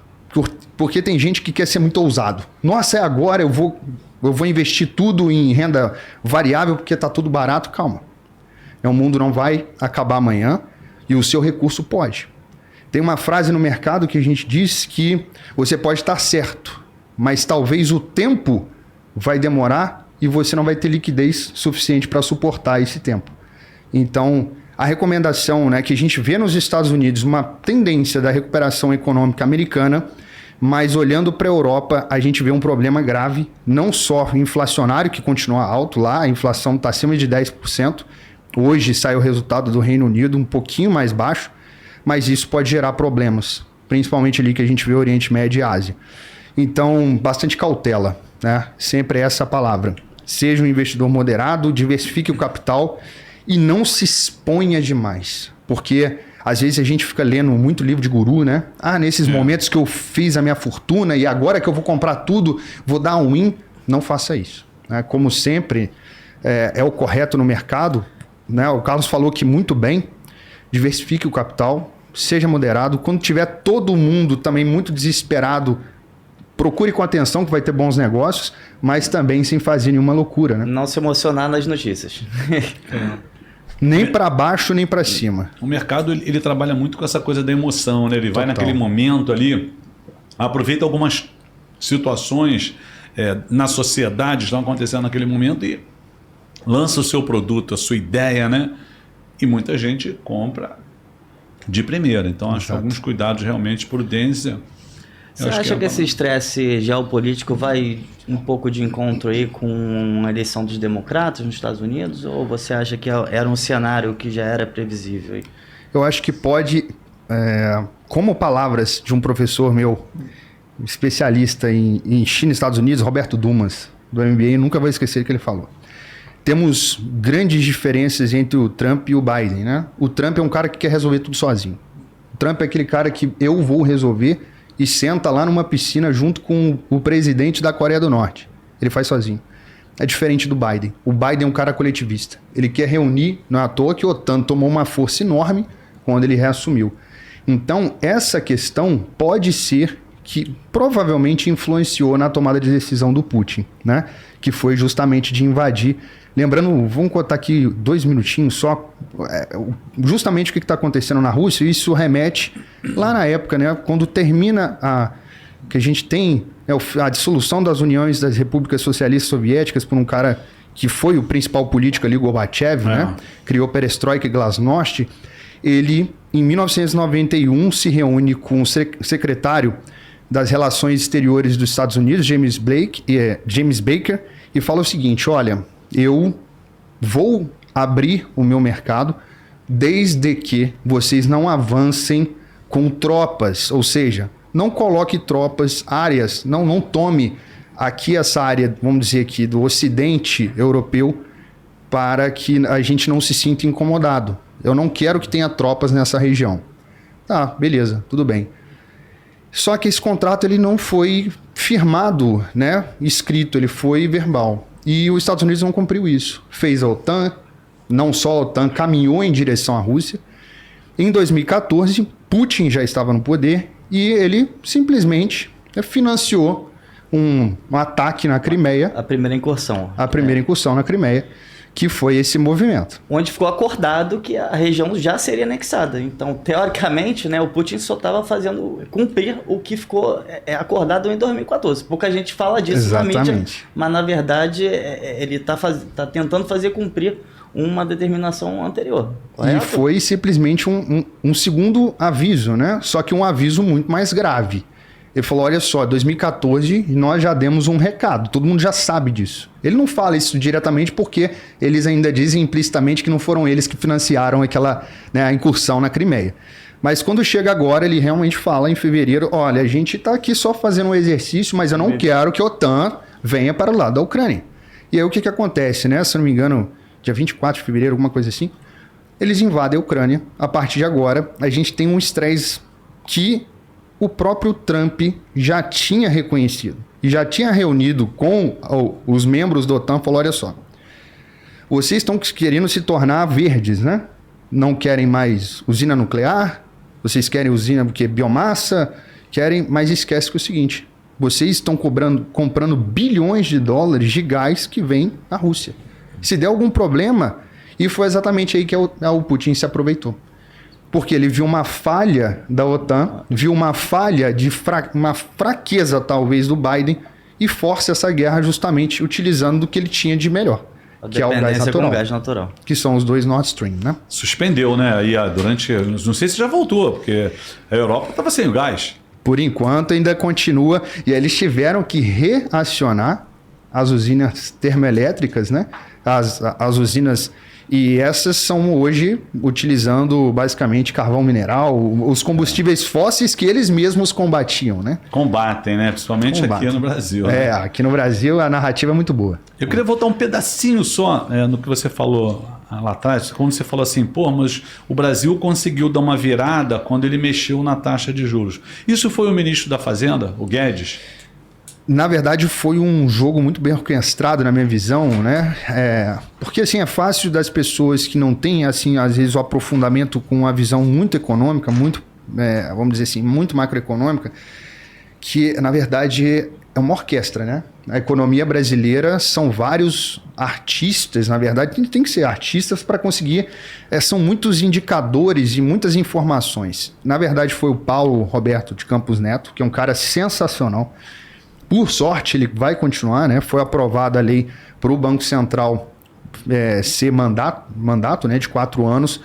porque tem gente que quer ser muito ousado. Nossa, é agora, eu vou investir tudo em renda variável porque está tudo barato. Calma. O mundo não vai acabar amanhã e o seu recurso pode. Tem uma frase no mercado que a gente diz que você pode estar certo, mas talvez o tempo vai demorar e você não vai ter liquidez suficiente para suportar esse tempo. Então, a recomendação, né, que a gente vê nos Estados Unidos uma tendência da recuperação econômica americana, mas olhando para a Europa, a gente vê um problema grave, não só inflacionário, que continua alto lá, a inflação está acima de 10%, hoje sai o resultado do Reino Unido um pouquinho mais baixo, mas isso pode gerar problemas, principalmente ali que a gente vê Oriente Médio e Ásia. Então, bastante cautela, né? Sempre essa palavra. Seja um investidor moderado, diversifique o capital e não se exponha demais. Porque às vezes a gente fica lendo muito livro de guru, né? Nesses momentos que eu fiz a minha fortuna e agora que eu vou comprar tudo, vou dar um win. Não faça isso, né? Como sempre, é o correto no mercado, né? O Carlos falou que muito bem, diversifique o capital, seja moderado. Quando tiver todo mundo também muito desesperado, procure com atenção que vai ter bons negócios, mas também sem fazer nenhuma loucura, né? Não se emocionar nas notícias. Nem para baixo, nem para cima. O mercado ele trabalha muito com essa coisa da emoção, né? Ele vai Total. naquele momento ali, aproveita algumas situações na sociedade que estão acontecendo naquele momento e lança o seu produto, a sua ideia, né? E muita gente compra de primeira. Então, acho que alguns cuidados realmente, prudência. Você acha que esse estresse geopolítico vai um pouco de encontro aí com a eleição dos democratas nos Estados Unidos? Ou você acha que era um cenário que já era previsível aí? Eu acho que pode, como palavras de um professor meu, especialista em China e Estados Unidos, Roberto Dumas, do MBA, nunca vou esquecer o que ele falou. Temos grandes diferenças entre o Trump e o Biden, né? O Trump é um cara que quer resolver tudo sozinho. O Trump é aquele cara que eu vou resolver e senta lá numa piscina junto com o presidente da Coreia do Norte. Ele faz sozinho. É diferente do Biden. O Biden é um cara coletivista. Ele quer reunir, não é à toa que a OTAN tomou uma força enorme quando ele reassumiu. Então, essa questão pode ser que provavelmente influenciou na tomada de decisão do Putin, né? Que foi justamente de invadir. Lembrando, vamos contar aqui 2 minutinhos só, justamente o que está acontecendo na Rússia. Isso remete lá na época, né? Quando termina que a gente tem a dissolução das uniões das repúblicas socialistas soviéticas por um cara que foi o principal político ali, Gorbachev, né? Criou Perestroika e Glasnost. Ele, em 1991, se reúne com o secretário das Relações Exteriores dos Estados Unidos, James Baker, e fala o seguinte: olha, eu vou abrir o meu mercado desde que vocês não avancem com tropas, ou seja, não coloque tropas, áreas, não tome aqui essa área, vamos dizer aqui, do Ocidente europeu, para que a gente não se sinta incomodado. Eu não quero que tenha tropas nessa região. Tá, beleza, tudo bem. Só que esse contrato ele não foi firmado, né, escrito, ele foi verbal. E os Estados Unidos não cumpriu isso. Fez a OTAN, não só a OTAN, caminhou em direção à Rússia. Em 2014, Putin já estava no poder e ele simplesmente financiou um ataque na Crimeia. A primeira incursão. A primeira incursão na Crimeia, que foi esse movimento. Onde ficou acordado que a região já seria anexada. Então, teoricamente, né, o Putin só estava fazendo cumprir o que ficou acordado em 2014. Pouca gente fala disso na mídia, mas na verdade ele está tentando fazer cumprir uma determinação anterior. Correto? E foi simplesmente um segundo aviso, né? Só que um aviso muito mais grave. Ele falou, olha só, 2014 nós já demos um recado, todo mundo já sabe disso. Ele não fala isso diretamente porque eles ainda dizem implicitamente que não foram eles que financiaram aquela, né, a incursão na Crimeia. Mas quando chega agora, ele realmente fala em fevereiro, olha, a gente está aqui só fazendo um exercício, mas eu não quero que a OTAN venha para o lado da Ucrânia. E aí o que acontece, né? Se não me engano, dia 24 de fevereiro, alguma coisa assim, eles invadem a Ucrânia. A partir de agora, a gente tem um estresse que o próprio Trump já tinha reconhecido e já tinha reunido com os membros da OTAN, falou, olha só, vocês estão querendo se tornar verdes, né? Não querem mais usina nuclear, vocês querem usina porque biomassa, querem, mas esquece que é o seguinte, vocês estão comprando bilhões de dólares de gás que vem da Rússia. Se der algum problema, e foi exatamente aí que o Putin se aproveitou. Porque ele viu uma falha da OTAN, viu uma falha uma fraqueza talvez do Biden e força essa guerra justamente utilizando do que ele tinha de melhor, que é o gás natural, que são os 2 Nord Stream, né? Suspendeu, né? Aí durante, não sei se já voltou, porque a Europa estava sem o gás. Por enquanto ainda continua e aí eles tiveram que reacionar as usinas termoelétricas, né? As usinas. E essas são hoje utilizando basicamente carvão mineral, os combustíveis fósseis que eles mesmos combatiam, né? Combatem, né? Principalmente aqui no Brasil. Né? Aqui no Brasil a narrativa é muito boa. Eu queria voltar um pedacinho só no que você falou lá atrás, quando você falou assim, pô, mas o Brasil conseguiu dar uma virada quando ele mexeu na taxa de juros. Isso foi o ministro da Fazenda, o Guedes? Na verdade, foi um jogo muito bem orquestrado, na minha visão, né? Porque, assim, é fácil das pessoas que não têm, assim, às vezes, o aprofundamento com uma visão muito econômica, muito, vamos dizer assim, muito macroeconômica, que, na verdade, é uma orquestra, né? A economia brasileira são vários artistas, na verdade, tem que ser artistas para conseguir... são muitos indicadores e muitas informações. Na verdade, foi o Paulo Roberto de Campos Neto, que é um cara sensacional. Por sorte, ele vai continuar, né? Foi aprovada a lei para o Banco Central ser mandato, né, de 4 anos,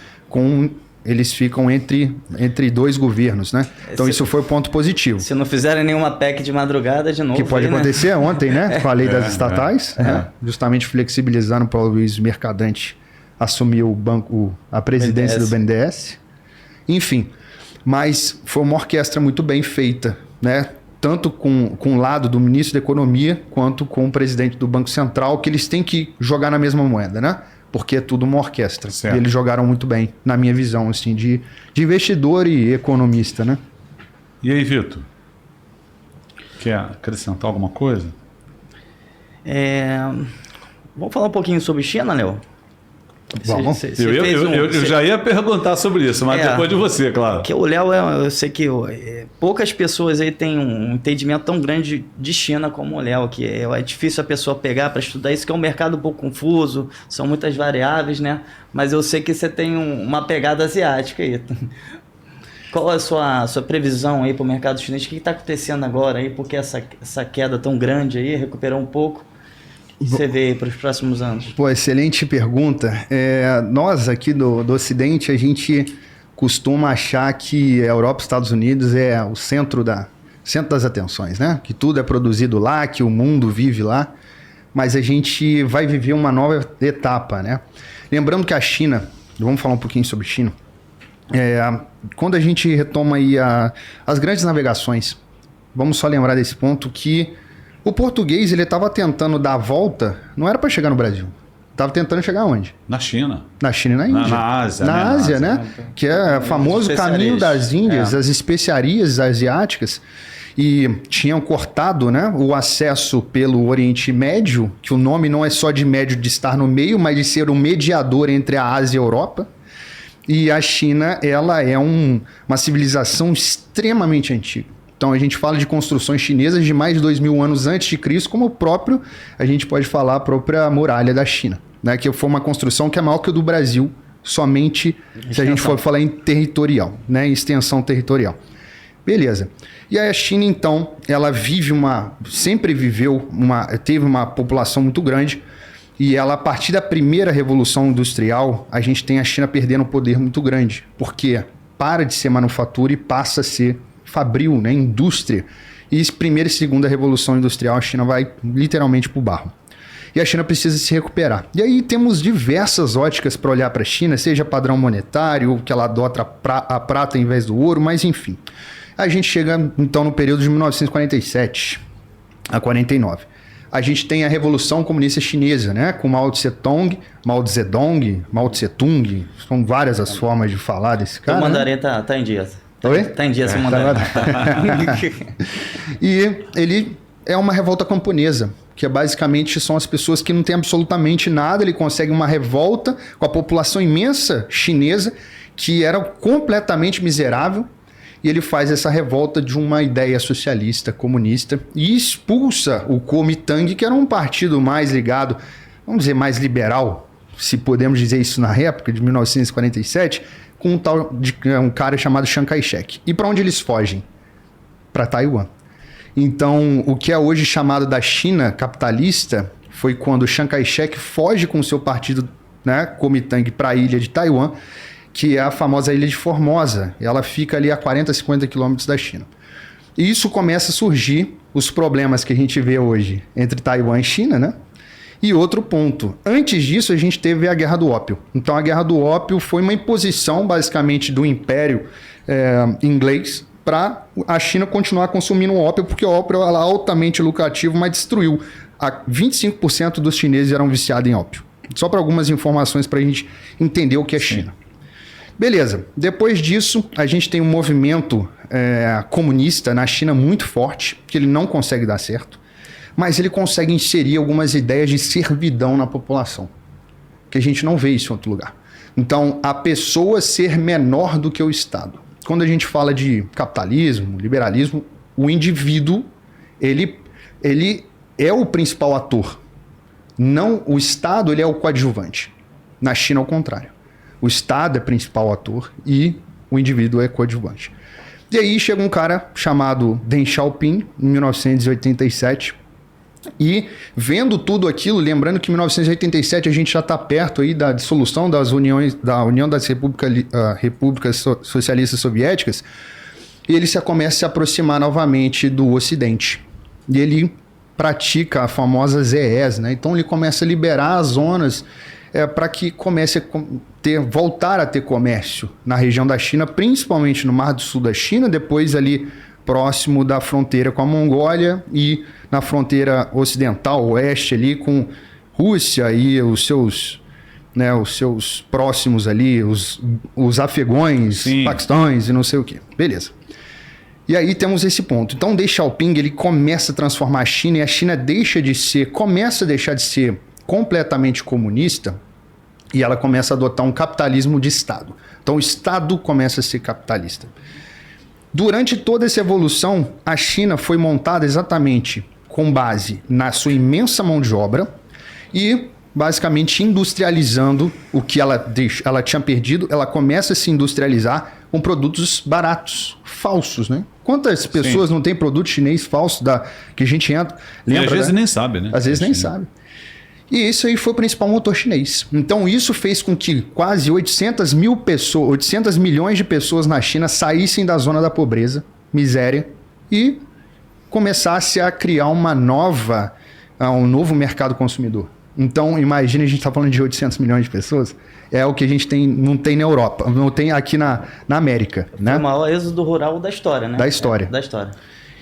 eles ficam entre 2 governos, né? Então isso foi o ponto positivo. Se não fizerem nenhuma PEC de madrugada, de novo. Que pode acontecer ontem, né? Com a lei das estatais, né? Justamente flexibilizando para o Luiz Mercadante assumir a presidência do BNDES. Enfim, mas foi uma orquestra muito bem feita, né? Tanto com o lado do ministro da Economia, quanto com o presidente do Banco Central, que eles têm que jogar na mesma moeda, né? Porque é tudo uma orquestra. Certo. E eles jogaram muito bem, na minha visão, assim, de investidor e economista, né? E aí, Vitor? Quer acrescentar alguma coisa? Vamos falar um pouquinho sobre China, Léo? Vamos. Eu já ia perguntar sobre isso, mas depois de você, claro. Porque o Léo, eu sei que poucas pessoas aí têm um entendimento tão grande de China como o Léo, que é difícil a pessoa pegar para estudar isso, que é um mercado um pouco confuso, são muitas variáveis, né? Mas eu sei que você tem uma pegada asiática aí. Qual é a sua previsão aí para o mercado chinês? O que está acontecendo agora aí? Por que essa queda tão grande aí? Recuperou um pouco? O que você vê para os próximos anos? Pô, excelente pergunta. Nós aqui do Ocidente, a gente costuma achar que a Europa e os Estados Unidos é o centro das atenções, né? Que tudo é produzido lá, que o mundo vive lá. Mas a gente vai viver uma nova etapa, né? Lembrando que a China, vamos falar um pouquinho sobre China, quando a gente retoma aí as grandes navegações, vamos só lembrar desse ponto que o português, ele estava tentando dar a volta, não era para chegar no Brasil. Estava tentando chegar onde? Na China. Na China e na Índia. Na Ásia. Na Ásia, né? Que é o famoso caminho das Índias, as especiarias asiáticas. E tinham cortado, né, o acesso pelo Oriente Médio, que o nome não é só de médio de estar no meio, mas de ser um mediador entre a Ásia e a Europa. E a China, ela é uma civilização extremamente antiga. Então a gente fala de construções chinesas de mais de 2.000 anos antes de Cristo, como a gente pode falar a própria muralha da China, né? Que foi uma construção que é maior que a do Brasil, somente se a gente for falar em territorial, né? Em extensão territorial. Beleza. E aí a China, então, ela sempre teve uma população muito grande, e ela, a partir da primeira revolução industrial, a gente tem a China perdendo um poder muito grande, porque para de ser manufatura e passa a ser fabril, né, indústria. E primeira e segunda revolução industrial, a China vai literalmente para o barro. E a China precisa se recuperar. E aí temos diversas óticas para olhar para a China, seja padrão monetário, que ela adota a prata em vez do ouro, mas enfim. A gente chega então no período de 1947 a 49. A gente tem a Revolução Comunista Chinesa, né, com Mao Tse-tung, Mao Tse-tung, são várias as formas de falar desse cara. O mandarim tá em dia. Oi? Tá em dia, seu mandarim. E ele é uma revolta camponesa, que basicamente são as pessoas que não têm absolutamente nada. Ele consegue uma revolta com a população imensa chinesa, que era completamente miserável, e ele faz essa revolta de uma ideia socialista, comunista, e expulsa o Kuomintang, que era um partido mais ligado, vamos dizer, mais liberal, se podemos dizer isso na época de 1947, com um cara chamado Chiang Kai-shek. E para onde eles fogem? Para Taiwan. Então, o que é hoje chamado da China capitalista foi quando Chiang Kai-shek foge com o seu partido, né, Kuomintang, para a ilha de Taiwan, que é a famosa ilha de Formosa. Ela fica ali a 40, 50 quilômetros da China. E isso começa a surgir os problemas que a gente vê hoje entre Taiwan e China, né? E outro ponto, antes disso a gente teve a Guerra do Ópio. Então a Guerra do Ópio foi uma imposição basicamente do Império inglês para a China continuar consumindo o ópio, porque o ópio era altamente lucrativo, mas destruiu. 25% dos chineses eram viciados em ópio. Só para algumas informações para a gente entender o que é China. Beleza. Depois disso, a gente tem um movimento comunista na China muito forte, que ele não consegue dar certo, mas ele consegue inserir algumas ideias de servidão na população, que a gente não vê isso em outro lugar. Então, a pessoa ser menor do que o Estado. Quando a gente fala de capitalismo, liberalismo, o indivíduo, ele é o principal ator. Não, o Estado, ele é o coadjuvante. Na China, ao contrário. O Estado é principal ator e o indivíduo é coadjuvante. E aí chega um cara chamado Deng Xiaoping, em 1987, e vendo tudo aquilo, lembrando que em 1987 a gente já está perto aí da dissolução da União das Repúblicas Socialistas Soviéticas, e ele começa a se aproximar novamente do Ocidente. E ele pratica a famosa ZES, né? Então ele começa a liberar as zonas para que comece a voltar a ter comércio na região da China, principalmente no Mar do Sul da China, depois ali próximo da fronteira com a Mongólia e na fronteira ocidental, oeste ali com Rússia e os seus próximos ali, os afegões, paquistães e não sei o que. Beleza. E aí temos esse ponto. Então, Deng Xiaoping, ele começa a transformar a China e a China começa a deixar de ser completamente comunista e ela começa a adotar um capitalismo de Estado. Então, o Estado começa a ser capitalista. Durante toda essa evolução, a China foi montada exatamente com base na sua imensa mão de obra e basicamente industrializando o que ela tinha perdido. Ela começa a se industrializar com produtos baratos, falsos, né? Quantas pessoas não têm produto chinês falso que a gente entra? Lembra, e às vezes nem sabe, né? Às vezes nem sabe. E isso aí foi o principal motor chinês. Então isso fez com que quase 800 milhões de pessoas na China saíssem da zona da pobreza, miséria, e começasse a criar um novo mercado consumidor. Então, imagina, a gente está falando de 800 milhões de pessoas, é o que a gente não tem na Europa, não tem aqui na América. Foi o maior êxodo rural da história, né? Da história. Da história.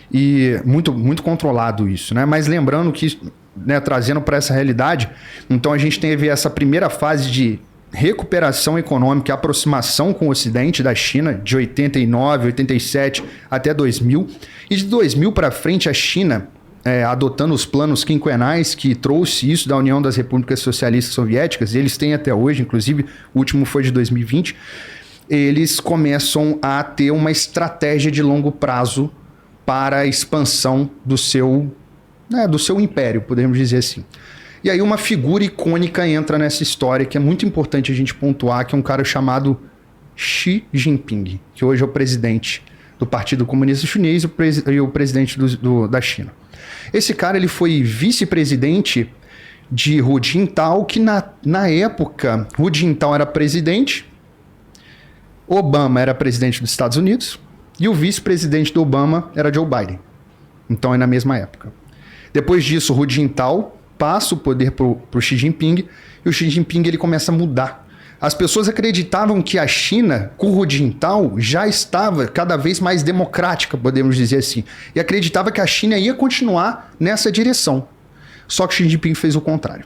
E muito, muito controlado isso, né? Mas lembrando que, né, trazendo para essa realidade, então a gente teve essa primeira fase de recuperação econômica, aproximação com o Ocidente da China, de 89, 87 até 2000. E de 2000 para frente, a China, adotando os planos quinquenais que trouxe isso da União das Repúblicas Socialistas Soviéticas, e eles têm até hoje, inclusive o último foi de 2020, eles começam a ter uma estratégia de longo prazo para a expansão do seu império, podemos dizer assim. E aí uma figura icônica entra nessa história, que é muito importante a gente pontuar, que é um cara chamado Xi Jinping, que hoje é o presidente do Partido Comunista Chinês e o presidente da China. Esse cara, ele foi vice-presidente de Hu Jintao, que na época Hu Jintao era presidente, Obama era presidente dos Estados Unidos e o vice-presidente do Obama era Joe Biden. Então é na mesma época. Depois disso, Hu Jintao passa o poder para o Xi Jinping e o Xi Jinping ele começa a mudar. As pessoas acreditavam que a China, com o Hu Jintao, já estava cada vez mais democrática, podemos dizer assim. E acreditava que a China ia continuar nessa direção. Só que Xi Jinping fez o contrário.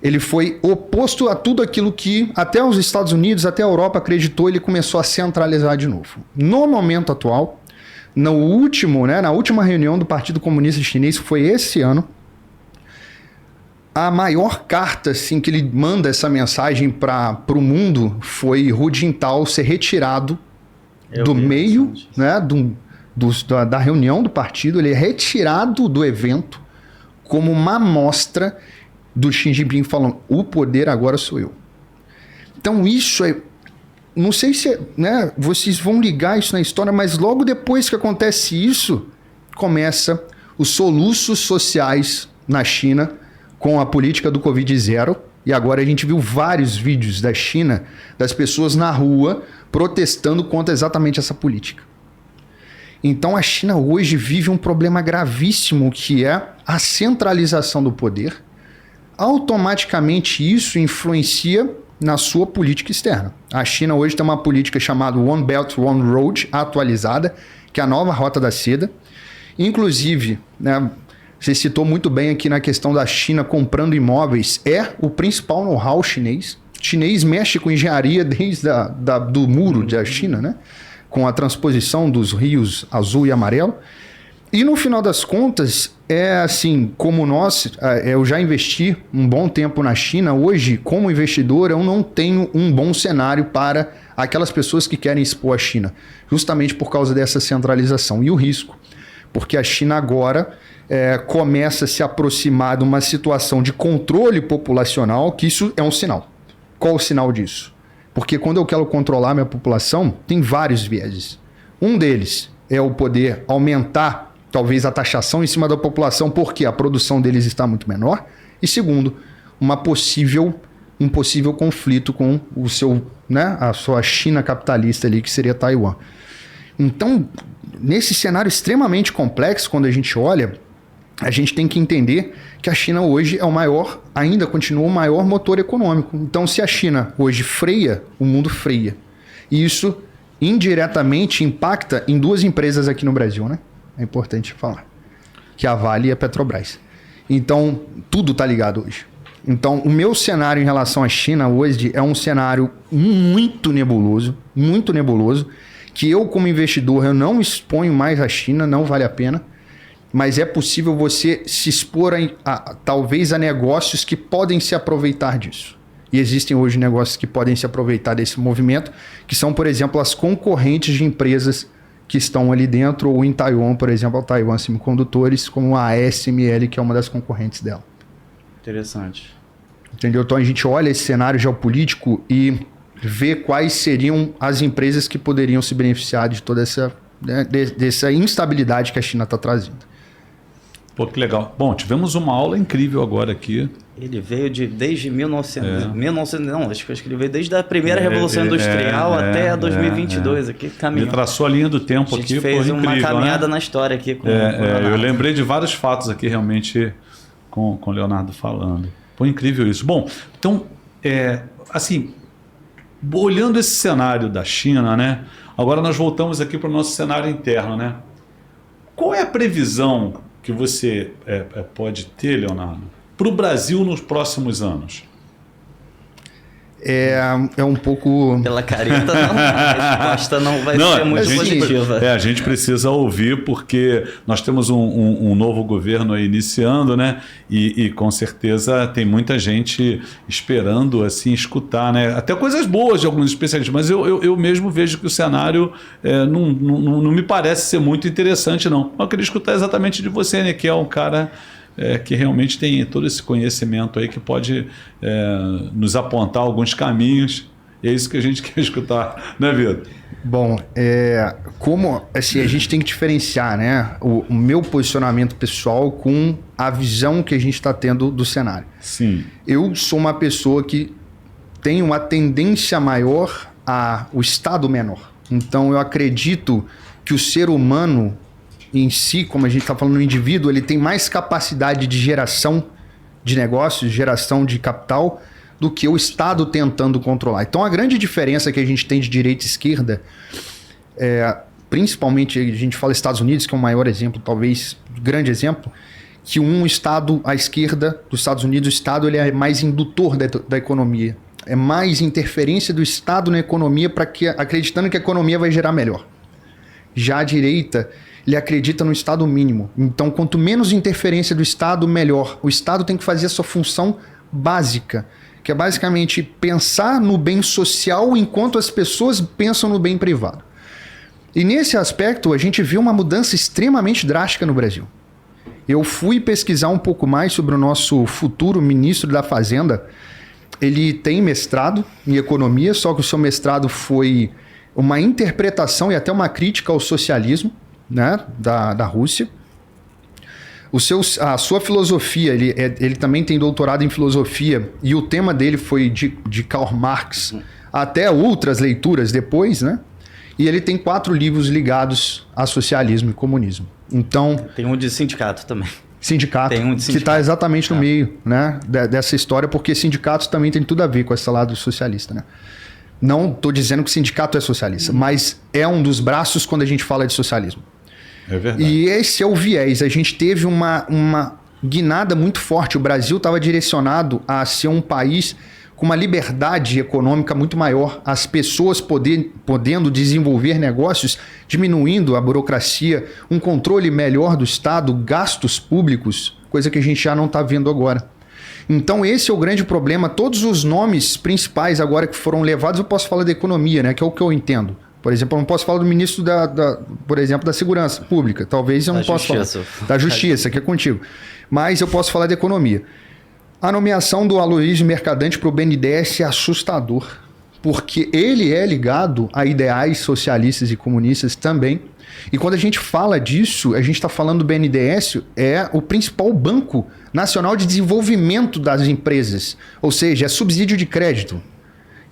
Ele foi oposto a tudo aquilo que até os Estados Unidos, até a Europa acreditou, ele começou a centralizar de novo. No momento atual, na última reunião do Partido Comunista Chinês, que foi esse ano, a maior carta assim, que ele manda essa mensagem para o mundo foi Hu Jintao ser retirado do meio, né, da reunião do partido. Ele é retirado do evento como uma amostra do Xi Jinping falando: o poder agora sou eu. Então isso é... Não sei se vocês vão ligar isso na história, mas logo depois que acontece isso, começa os soluços sociais na China com a política do Covid-0, e agora a gente viu vários vídeos da China, das pessoas na rua protestando contra exatamente essa política. Então a China hoje vive um problema gravíssimo, que é a centralização do poder. Automaticamente isso influencia na sua política externa. A China hoje tem uma política chamada One Belt, One Road, atualizada, que é a nova Rota da Seda. Inclusive, né, Você citou muito bem aqui na questão da China comprando imóveis. É o principal know-how chinês. O chinês mexe com engenharia desde do muro da China, né? Com a transposição dos rios azul e amarelo. E no final das contas, é assim, como eu já investi um bom tempo na China, hoje, como investidor, eu não tenho um bom cenário para aquelas pessoas que querem expor a China, justamente por causa dessa centralização e o risco. Porque a China agora começa a se aproximar de uma situação de controle populacional, que isso é um sinal. Qual o sinal disso? Porque quando eu quero controlar minha população, tem vários vieses. Um deles é o poder aumentar, talvez, a taxação em cima da população, porque a produção deles está muito menor. E segundo, um possível conflito com a sua China capitalista ali, que seria Taiwan. Então, nesse cenário extremamente complexo, quando a gente olha, a gente tem que entender que a China hoje ainda continua o maior motor econômico. Então, se a China hoje freia, o mundo freia. E isso indiretamente impacta em duas empresas aqui no Brasil, né? É importante falar. Que é a Vale e a Petrobras. Então, tudo está ligado hoje. Então, o meu cenário em relação à China hoje é um cenário muito nebuloso, que eu, como investidor, eu não exponho mais a China, não vale a pena. Mas é possível você se expor talvez a negócios que podem se aproveitar disso. E existem hoje negócios que podem se aproveitar desse movimento, que são, por exemplo, as concorrentes de empresas que estão ali dentro, ou em Taiwan, por exemplo, a Taiwan Semicondutores, como a ASML, que é uma das concorrentes dela. Interessante. Entendeu? Então a gente olha esse cenário geopolítico e vê quais seriam as empresas que poderiam se beneficiar de toda dessa instabilidade que a China está trazendo. Pô, que legal. Bom, tivemos uma aula incrível agora aqui. Ele veio desde 1900, não, acho que ele veio desde a primeira Revolução Industrial até 2022 aqui, caminhando. Ele traçou a linha do tempo aqui. A gente fez uma incrível, caminhada, né? Na história aqui. Com eu lembrei de vários fatos aqui realmente com o Leonardo falando. Pô, incrível isso. Bom, então, assim, olhando esse cenário da China, né? Agora nós voltamos aqui para o nosso cenário interno, né? Qual é a previsão que você pode ter, Leonardo, para o Brasil nos próximos anos? É um pouco... Pela careta, não. A resposta não vai ser muito positiva. A gente precisa ouvir, porque nós temos um novo governo aí iniciando, né? E com certeza tem muita gente esperando assim, escutar, né? Até coisas boas de alguns especialistas, mas eu mesmo vejo que o cenário não me parece ser muito interessante, não. Eu queria escutar exatamente de você, né? Que é um cara... que realmente tem todo esse conhecimento aí que pode nos apontar alguns caminhos. E é isso que a gente quer escutar, né, Vitor? Bom, como assim, a gente tem que diferenciar, né, o meu posicionamento pessoal com a visão que a gente está tendo do cenário. Sim. Eu sou uma pessoa que tem uma tendência maior ao Estado menor. Então, eu acredito que o ser humano em si, como a gente está falando no indivíduo, ele tem mais capacidade de geração de negócios, geração de capital, do que o Estado tentando controlar. Então, a grande diferença que a gente tem de direita e esquerda, principalmente a gente fala Estados Unidos, que é o maior exemplo, talvez grande exemplo, que um Estado, à esquerda dos Estados Unidos, o Estado ele é mais indutor da economia. É mais interferência do Estado na economia, acreditando que a economia vai gerar melhor. Já a direita... ele acredita no Estado mínimo. Então, quanto menos interferência do Estado, melhor. O Estado tem que fazer a sua função básica, que é basicamente pensar no bem social enquanto as pessoas pensam no bem privado. E nesse aspecto, a gente viu uma mudança extremamente drástica no Brasil. Eu fui pesquisar um pouco mais sobre o nosso futuro ministro da Fazenda. Ele tem mestrado em economia, só que o seu mestrado foi uma interpretação e até uma crítica ao socialismo, né, da Rússia. A sua filosofia, ele também tem doutorado em filosofia, e o tema dele foi de Karl Marx até outras leituras depois, né? E ele tem 4 livros ligados a socialismo e comunismo. Então, tem um de sindicato também. Sindicato, tem um de sindicato. Que está exatamente no meio, né, dessa história, porque sindicatos também tem tudo a ver com esse lado socialista, né? Não estou dizendo que sindicato é socialista, mas é um dos braços quando a gente fala de socialismo. É verdade. E esse é o viés. A gente teve uma guinada muito forte. O Brasil estava direcionado a ser um país com uma liberdade econômica muito maior, as pessoas podendo desenvolver negócios, diminuindo a burocracia, um controle melhor do Estado, gastos públicos, coisa que a gente já não está vendo agora. Então esse é o grande problema. Todos os nomes principais agora que foram levados, eu posso falar da economia, né, que é o que eu entendo. Por exemplo, eu não posso falar do ministro por exemplo, da Segurança Pública. Talvez eu não possa falar. Da Justiça, que é contigo. Mas eu posso falar da economia. A nomeação do Aloysio Mercadante para o BNDES é assustador, porque ele é ligado a ideais socialistas e comunistas também. E quando a gente fala disso, a gente está falando do BNDES, é o principal banco nacional de desenvolvimento das empresas, ou seja, é subsídio de crédito.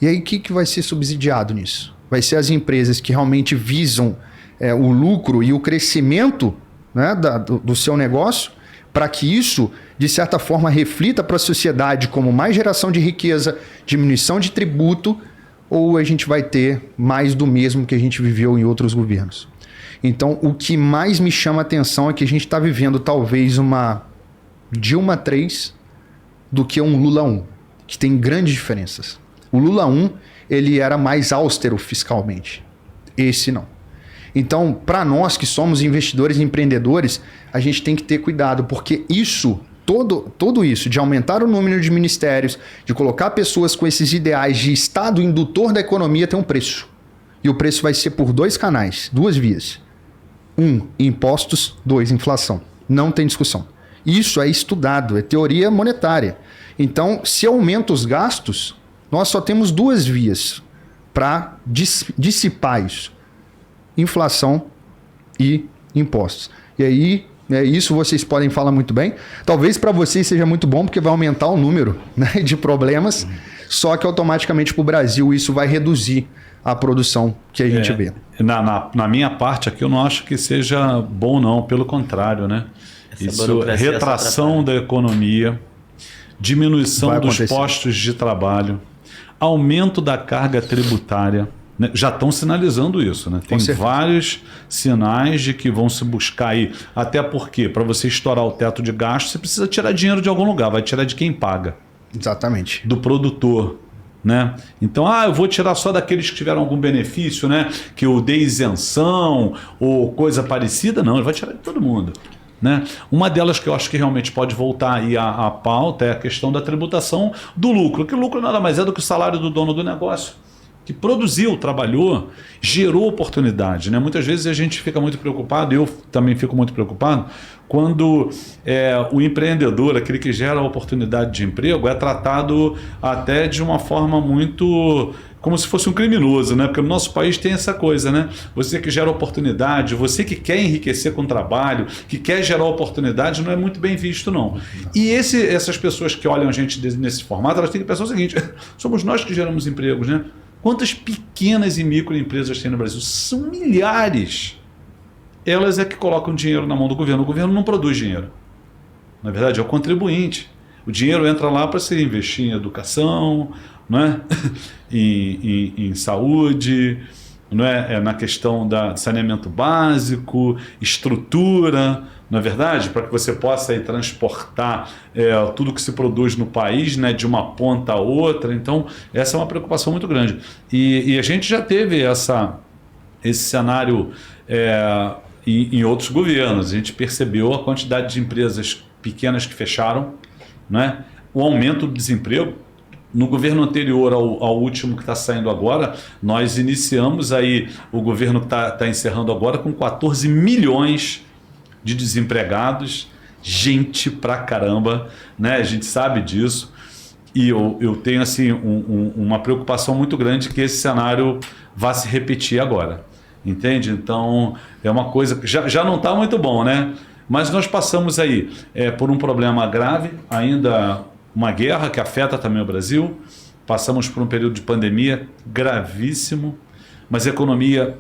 E aí o que vai ser subsidiado nisso? Vai ser as empresas que realmente visam o lucro e o crescimento, né, do seu negócio, para que isso, de certa forma, reflita para a sociedade como mais geração de riqueza, diminuição de tributo, ou a gente vai ter mais do mesmo que a gente viveu em outros governos. Então, o que mais me chama a atenção é que a gente está vivendo talvez uma Dilma 3 do que um Lula 1, que tem grandes diferenças. O Lula 1, ele era mais austero fiscalmente. Esse não. Então, para nós que somos investidores e empreendedores, a gente tem que ter cuidado, porque isso, tudo isso, de aumentar o número de ministérios, de colocar pessoas com esses ideais de Estado indutor da economia, tem um preço. E o preço vai ser por 2 canais, 2 vias. 1, impostos. 2, inflação. Não tem discussão. Isso é estudado, é teoria monetária. Então, se aumenta os gastos, nós só temos 2 vias para dissipar isso. Inflação e impostos. E aí, isso vocês podem falar muito bem. Talvez para vocês seja muito bom, porque vai aumentar o número, né, de problemas, só que automaticamente para o Brasil isso vai reduzir a produção que a gente vê. Na minha parte aqui, eu não acho que seja bom, não. Pelo contrário, né? Isso, retração da economia, diminuição dos postos de trabalho, aumento da carga tributária. Já estão sinalizando isso, né? Tem vários sinais de que vão se buscar aí. Até porque, para você estourar o teto de gasto, você precisa tirar dinheiro de algum lugar. Vai tirar de quem paga. Exatamente. Do produtor, né? Então, eu vou tirar só daqueles que tiveram algum benefício, né? Que eu dei isenção ou coisa parecida. Não, ele vai tirar de todo mundo. Né? Uma delas que eu acho que realmente pode voltar aí à pauta é a questão da tributação do lucro. Que o lucro nada mais é do que o salário do dono do negócio, que produziu, trabalhou, gerou oportunidade. Né? Muitas vezes a gente fica muito preocupado, eu também fico muito preocupado, quando o empreendedor, aquele que gera a oportunidade de emprego, é tratado até de uma forma muito como se fosse um criminoso, né? Porque no nosso país tem essa coisa, né? Você que gera oportunidade, você que quer enriquecer com o trabalho, que quer gerar oportunidade, não é muito bem visto, não. E essas pessoas que olham a gente nesse formato, elas têm que pensar o seguinte: somos nós que geramos empregos, né? Quantas pequenas e microempresas tem no Brasil? São milhares. Elas é que colocam dinheiro na mão do governo. O governo não produz dinheiro. Na verdade, é o contribuinte. O dinheiro entra lá para se investir em educação, não é? em saúde, não é? Na questão da saneamento básico, estrutura, não é verdade? Para que você possa aí transportar tudo que se produz no país, né, de uma ponta a outra. Então, essa é uma preocupação muito grande. E a gente já teve esse cenário em outros governos. A gente percebeu a quantidade de empresas pequenas que fecharam, né? O aumento do desemprego. No governo anterior ao último que está saindo agora, nós iniciamos aí o governo que está encerrando agora com 14 milhões de desempregados, gente pra caramba, né? A gente sabe disso, e eu tenho assim uma preocupação muito grande que esse cenário vá se repetir agora, entende? Então é uma coisa que já não está muito bom, né? Mas nós passamos aí por um problema grave, ainda uma guerra que afeta também o Brasil, passamos por um período de pandemia gravíssimo, mas a economia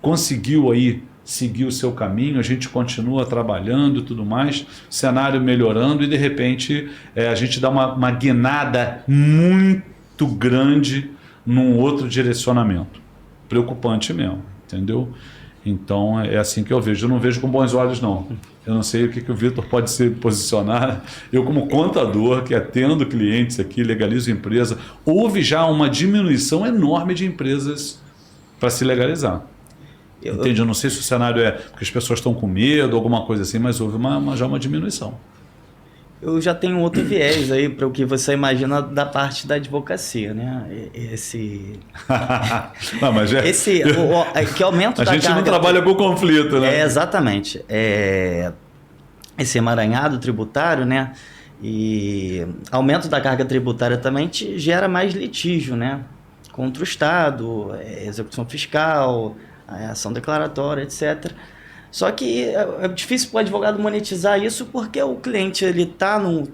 conseguiu aí seguir o seu caminho, a gente continua trabalhando e tudo mais, cenário melhorando, e de repente a gente dá uma guinada muito grande num outro direcionamento. Preocupante mesmo, entendeu? Então é assim que eu vejo. Eu não vejo com bons olhos, não. Eu não sei o que o Vitor pode se posicionar. Eu, como contador, que atendo clientes aqui, legalizo empresa, houve já uma diminuição enorme de empresas para se legalizar. Entende? Eu não sei se o cenário é porque as pessoas estão com medo, alguma coisa assim, mas houve já uma diminuição. Eu já tenho outro viés aí para o que você imagina da parte da advocacia, né? Não, mas que aumento da carga... A gente não trabalha com conflito, né? Exatamente. Esse emaranhado tributário, né? E aumento da carga tributária também gera mais litígio, né? Contra o Estado, execução fiscal, ação declaratória, etc. Só que é difícil para o advogado monetizar isso porque o cliente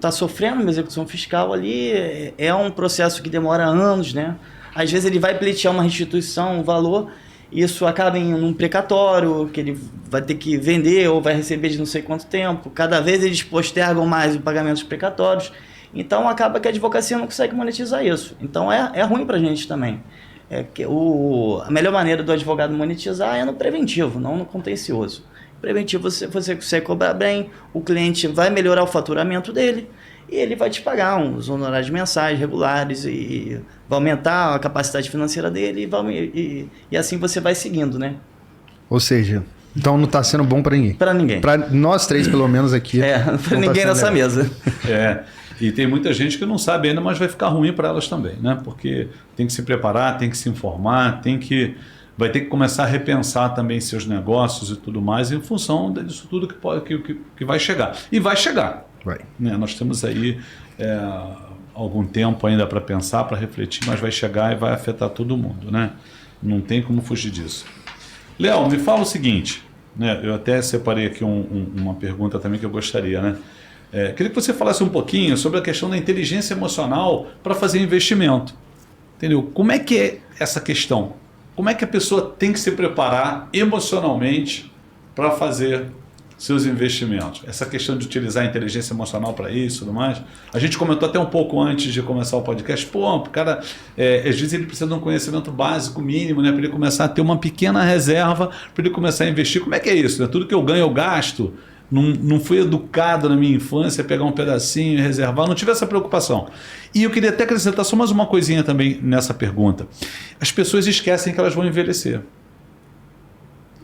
tá sofrendo uma execução fiscal ali, é um processo que demora anos, né? Às vezes ele vai pleitear uma restituição, um valor, isso acaba em um precatório, que ele vai ter que vender ou vai receber de não sei quanto tempo. Cada vez eles postergam mais o pagamento dos precatórios, então acaba que a advocacia não consegue monetizar isso. Então é ruim para a gente também. A melhor maneira do advogado monetizar é no preventivo, não no contencioso. Preventivo você consegue cobrar bem, o cliente vai melhorar o faturamento dele e ele vai te pagar uns honorários mensais regulares e vai aumentar a capacidade financeira dele e assim você vai seguindo, né? Ou seja, então não está sendo bom para ninguém. Para ninguém. Para nós três, pelo menos aqui. Para ninguém nessa mesa. E tem muita gente que não sabe ainda, mas vai ficar ruim para elas também, né? Porque tem que se preparar, tem que se informar, vai ter que começar a repensar também seus negócios e tudo mais em função disso tudo que vai chegar. E vai chegar. Vai. Né? Nós temos aí algum tempo ainda para pensar, para refletir, mas vai chegar e vai afetar todo mundo, né? Não tem como fugir disso. Léo, me fala o seguinte, né? Eu até separei aqui uma pergunta também que eu gostaria, né? Queria que você falasse um pouquinho sobre a questão da inteligência emocional para fazer investimento. Entendeu? Como é que é essa questão? Como é que a pessoa tem que se preparar emocionalmente para fazer seus investimentos? Essa questão de utilizar a inteligência emocional para isso e tudo mais. A gente comentou até um pouco antes de começar o podcast. O cara, às vezes ele precisa de um conhecimento básico mínimo, né, para ele começar a ter uma pequena reserva, para ele começar a investir. Como é que é isso? Né? Tudo que eu ganho, eu gasto. Não fui educado na minha infância a pegar um pedacinho e reservar, não tive essa preocupação. E eu queria até acrescentar só mais uma coisinha também nessa pergunta. As pessoas esquecem que elas vão envelhecer.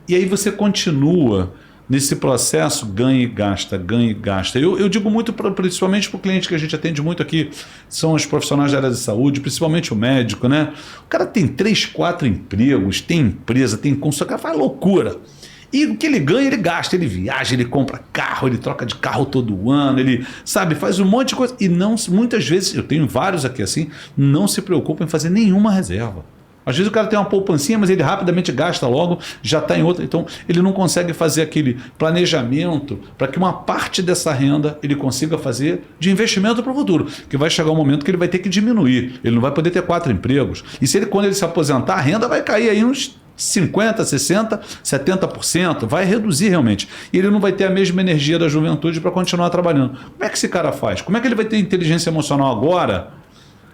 E aí você continua nesse processo, ganha e gasta, ganha e gasta. Eu digo muito, principalmente para o cliente que a gente atende muito aqui, são os profissionais da área de saúde, principalmente o médico, né? O cara tem 3, 4 empregos, tem empresa, tem consulta, o cara faz loucura. E o que ele ganha, ele gasta, ele viaja, ele compra carro, ele troca de carro todo ano, ele, faz um monte de coisa. E muitas vezes, eu tenho vários aqui assim, não se preocupa em fazer nenhuma reserva. Às vezes o cara tem uma poupancinha, mas ele rapidamente gasta logo, já está em outra. Então, ele não consegue fazer aquele planejamento para que uma parte dessa renda ele consiga fazer de investimento para o futuro. Que vai chegar um momento que ele vai ter que diminuir. Ele não vai poder ter 4 empregos. E quando ele se aposentar, a renda vai cair aí uns 50%, 60%, 70%, vai reduzir realmente. E ele não vai ter a mesma energia da juventude para continuar trabalhando. Como é que esse cara faz? Como é que ele vai ter inteligência emocional agora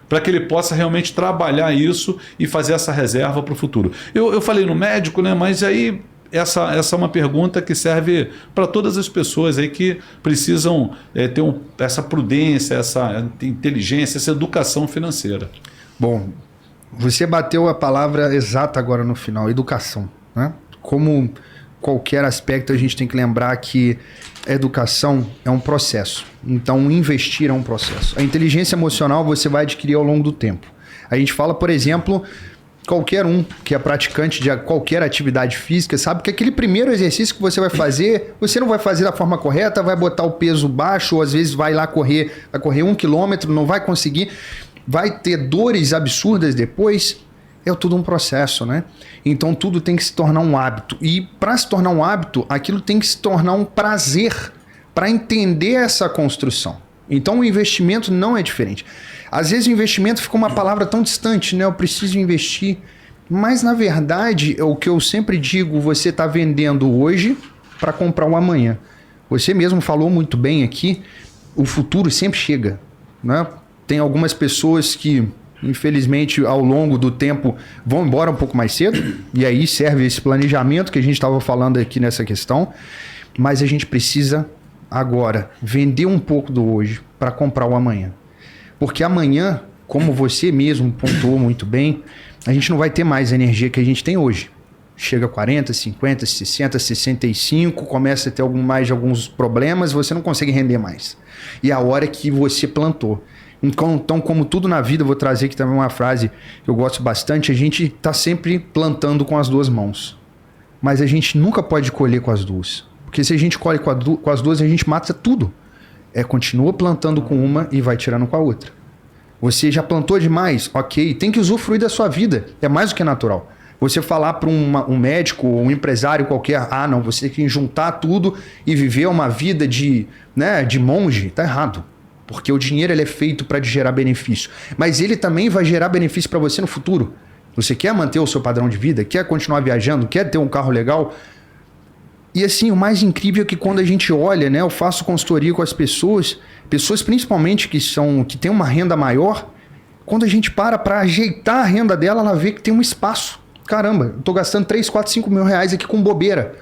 para que ele possa realmente trabalhar isso e fazer essa reserva para o futuro? Eu falei no médico, né? Mas aí essa é uma pergunta que serve para todas as pessoas aí que precisam ter essa prudência, essa inteligência, essa educação financeira. Bom, você bateu a palavra exata agora no final, educação, né? Como qualquer aspecto, a gente tem que lembrar que a educação é um processo. Então, investir é um processo. A inteligência emocional você vai adquirir ao longo do tempo. A gente fala, por exemplo, qualquer um que é praticante de qualquer atividade física sabe que aquele primeiro exercício que você vai fazer, você não vai fazer da forma correta, vai botar o peso baixo, ou às vezes vai lá correr 1 quilômetro, não vai conseguir, vai ter dores absurdas depois. É tudo um processo, né? Então tudo tem que se tornar um hábito. E para se tornar um hábito, aquilo tem que se tornar um prazer para entender essa construção. Então o investimento não é diferente. Às vezes o investimento fica uma palavra tão distante, né? Eu preciso investir. Mas na verdade, é o que eu sempre digo, você está vendendo hoje para comprar o amanhã. Você mesmo falou muito bem aqui, o futuro sempre chega, né? Tem algumas pessoas que infelizmente, ao longo do tempo, vão embora um pouco mais cedo. E aí serve esse planejamento que a gente estava falando aqui nessa questão. Mas a gente precisa, agora, vender um pouco do hoje para comprar o amanhã. Porque amanhã, como você mesmo pontuou muito bem, a gente não vai ter mais a energia que a gente tem hoje. Chega a 40, 50, 60, 65, começa a ter alguns problemas, você não consegue render mais. E a hora que você plantou. Então, como tudo na vida, eu vou trazer aqui também uma frase que eu gosto bastante, a gente está sempre plantando com as duas mãos. Mas a gente nunca pode colher com as duas. Porque se a gente colhe com as duas, a gente mata tudo. Continua plantando com uma e vai tirando com a outra. Você já plantou demais? Ok, tem que usufruir da sua vida. É mais do que natural. Você falar para um médico ou um empresário qualquer, não, você tem que juntar tudo e viver uma vida de monge, tá errado. Porque o dinheiro ele é feito para gerar benefício. Mas ele também vai gerar benefício para você no futuro. Você quer manter o seu padrão de vida? Quer continuar viajando? Quer ter um carro legal? E assim, o mais incrível é que quando a gente olha, eu faço consultoria com as pessoas principalmente que têm uma renda maior, quando a gente para ajeitar a renda dela, ela vê que tem um espaço. Caramba, eu estou gastando 3, 4, 5 mil reais aqui com bobeira.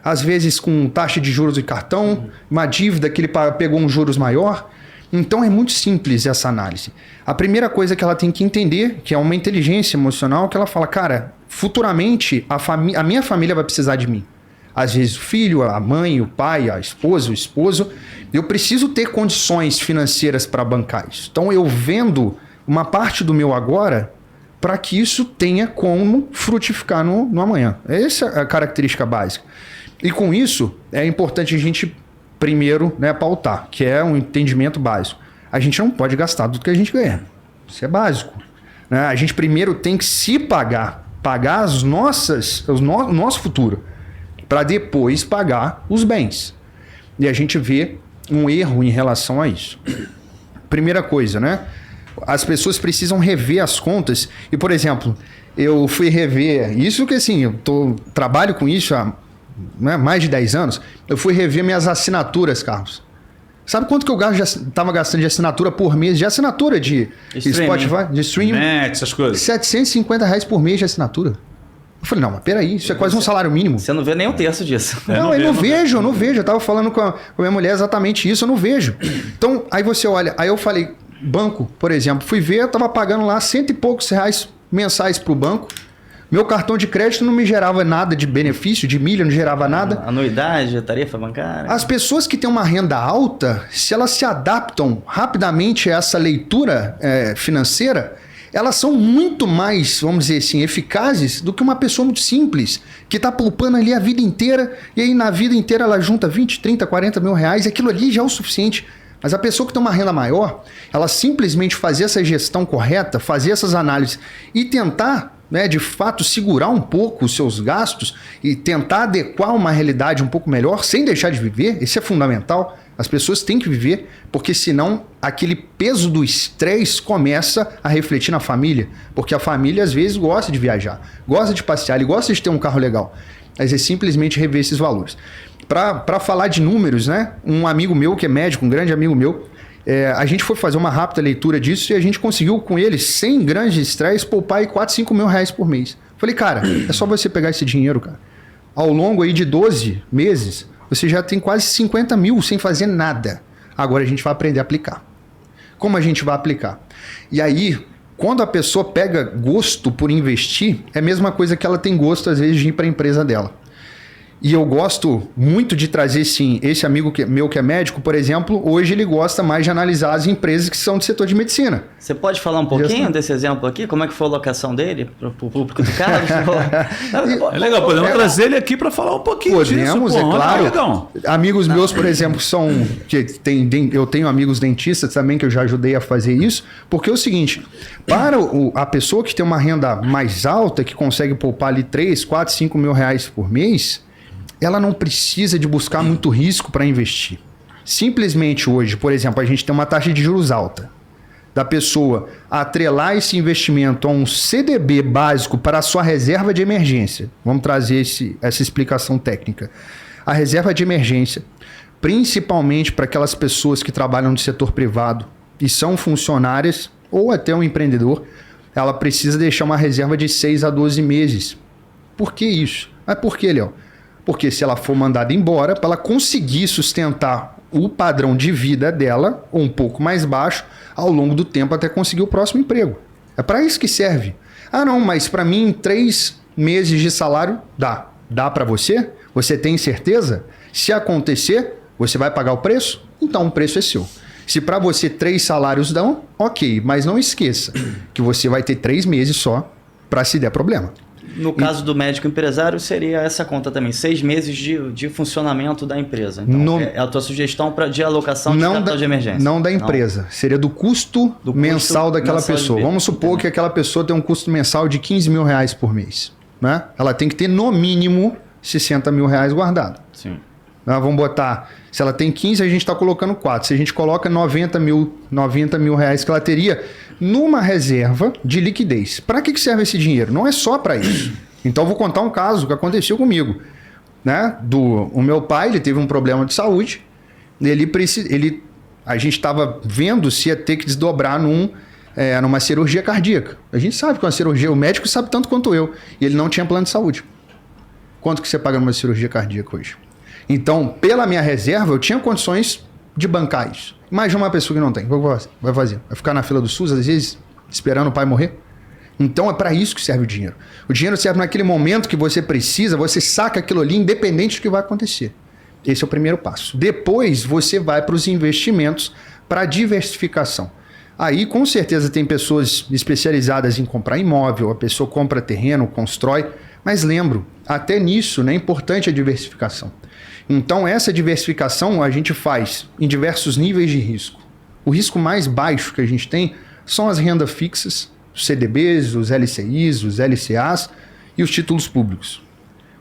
Às vezes com taxa de juros de cartão, uma dívida que ele pegou um juros maior. Então é muito simples essa análise. A primeira coisa que ela tem que entender, que é uma inteligência emocional, que ela fala, cara, futuramente a minha família vai precisar de mim. Às vezes o filho, a mãe, o pai, a esposa, o esposo. Eu preciso ter condições financeiras para bancar isso. Então eu vendo uma parte do meu agora para que isso tenha como frutificar no amanhã. Essa é a característica básica. E com isso, é importante a gente primeiro pautar, que é um entendimento básico. A gente não pode gastar tudo que a gente ganha. Isso é básico. A gente primeiro tem que se pagar o nosso futuro, para depois pagar os bens. E a gente vê um erro em relação a isso. Primeira coisa, as pessoas precisam rever as contas. E, por exemplo, eu fui rever isso que assim, trabalho com isso há mais de 10 anos. Eu fui rever minhas assinaturas, Carlos. Sabe quanto que eu estava gastando de assinatura por mês? De assinatura de Spotify, de streaming? Essas coisas. R$750 por mês de assinatura. Eu falei, não, mas peraí, isso é quase um salário mínimo. Você não vê nem um terço disso. Eu não vejo. Eu tava falando com a minha mulher exatamente isso, eu não vejo. Então, aí você olha, aí eu falei, banco, por exemplo, fui ver, eu tava pagando lá R$100 e poucos mensais pro banco. Meu cartão de crédito não me gerava nada de benefício, de milha, não gerava nada. Anuidade, tarifa bancária. As pessoas que têm uma renda alta, se elas se adaptam rapidamente a essa leitura financeira, elas são muito mais, vamos dizer assim, eficazes do que uma pessoa muito simples, que está poupando ali a vida inteira, e aí na vida inteira ela junta 20, 30, 40 mil reais, e aquilo ali já é o suficiente. Mas a pessoa que tem uma renda maior, ela simplesmente fazer essa gestão correta, fazer essas análises e tentar, de fato, segurar um pouco os seus gastos e tentar adequar uma realidade um pouco melhor, sem deixar de viver, isso é fundamental. As pessoas têm que viver, porque senão aquele peso do estresse começa a refletir na família. Porque a família às vezes gosta de viajar, gosta de passear, ele gosta de ter um carro legal. Mas é simplesmente rever esses valores. Para falar de números, um amigo meu que é médico, um grande amigo meu, a gente foi fazer uma rápida leitura disso e a gente conseguiu com ele, sem grande estresse, poupar aí 4, 5 mil reais por mês. Falei, cara, é só você pegar esse dinheiro, cara. Ao longo aí de 12 meses, você já tem quase 50 mil sem fazer nada. Agora a gente vai aprender a aplicar. Como a gente vai aplicar? E aí, quando a pessoa pega gosto por investir, é a mesma coisa que ela tem gosto, às vezes, de ir para a empresa dela. E eu gosto muito de trazer, sim, esse amigo meu que é médico, por exemplo, hoje ele gosta mais de analisar as empresas que são do setor de medicina. Você pode falar um pouquinho desse exemplo aqui? Como é que foi a locação dele para o público do Carlos? É legal, podemos trazer ele aqui para falar um pouquinho disso. Podemos, é claro. Amigos meus, por exemplo, eu tenho amigos dentistas também que eu já ajudei a fazer isso, porque é o seguinte, para a pessoa que tem uma renda mais alta, que consegue poupar ali 3, 4, 5 mil reais por mês, ela não precisa de buscar muito risco para investir. Simplesmente hoje, por exemplo, a gente tem uma taxa de juros alta. Da pessoa atrelar esse investimento a um CDB básico para a sua reserva de emergência. Vamos trazer essa explicação técnica. A reserva de emergência, principalmente para aquelas pessoas que trabalham no setor privado e são funcionárias ou até um empreendedor, ela precisa deixar uma reserva de 6 a 12 meses. Por que isso? Mas por que, Léo? Porque se ela for mandada embora, para ela conseguir sustentar o padrão de vida dela, ou um pouco mais baixo, ao longo do tempo até conseguir o próximo emprego. É para isso que serve. Ah, não, mas para mim 3 meses de salário dá. Dá para você? Você tem certeza? Se acontecer, você vai pagar o preço? Então o preço é seu. Se para você 3 salários dão, ok, mas não esqueça que você vai ter 3 meses só para se der problema. No caso do médico empresário, seria essa conta também, 6 meses de funcionamento da empresa. Então, é a tua sugestão de alocação de capital de emergência. Não da empresa, seria do custo mensal daquela pessoa. Vamos supor que aquela pessoa tem um custo mensal de 15 mil reais por mês. Né? Ela tem que ter no mínimo 60 mil reais guardado. Sim. Vamos botar, se ela tem 15, a gente está colocando 4. Se a gente coloca 90 mil reais que ela teria numa reserva de liquidez. Para que serve esse dinheiro? Não é só para isso. Então, vou contar um caso que aconteceu comigo. Né? O meu pai, ele teve um problema de saúde. A gente estava vendo se ia ter que desdobrar numa cirurgia cardíaca. A gente sabe que uma cirurgia, o médico sabe tanto quanto eu. E ele não tinha plano de saúde. Quanto que você paga numa cirurgia cardíaca hoje? Então, pela minha reserva, eu tinha condições de bancar isso. Imagina uma pessoa que não tem. Vai fazer? Vai ficar na fila do SUS, às vezes, esperando o pai morrer? Então, é para isso que serve o dinheiro. O dinheiro serve naquele momento que você precisa, você saca aquilo ali, independente do que vai acontecer. Esse é o primeiro passo. Depois, você vai para os investimentos, para a diversificação. Aí, com certeza, tem pessoas especializadas em comprar imóvel, a pessoa compra terreno, constrói. Mas lembro, até nisso, né, é importante a diversificação. Então, essa diversificação a gente faz em diversos níveis de risco. O risco mais baixo que a gente tem são as rendas fixas, os CDBs, os LCIs, os LCAs e os títulos públicos.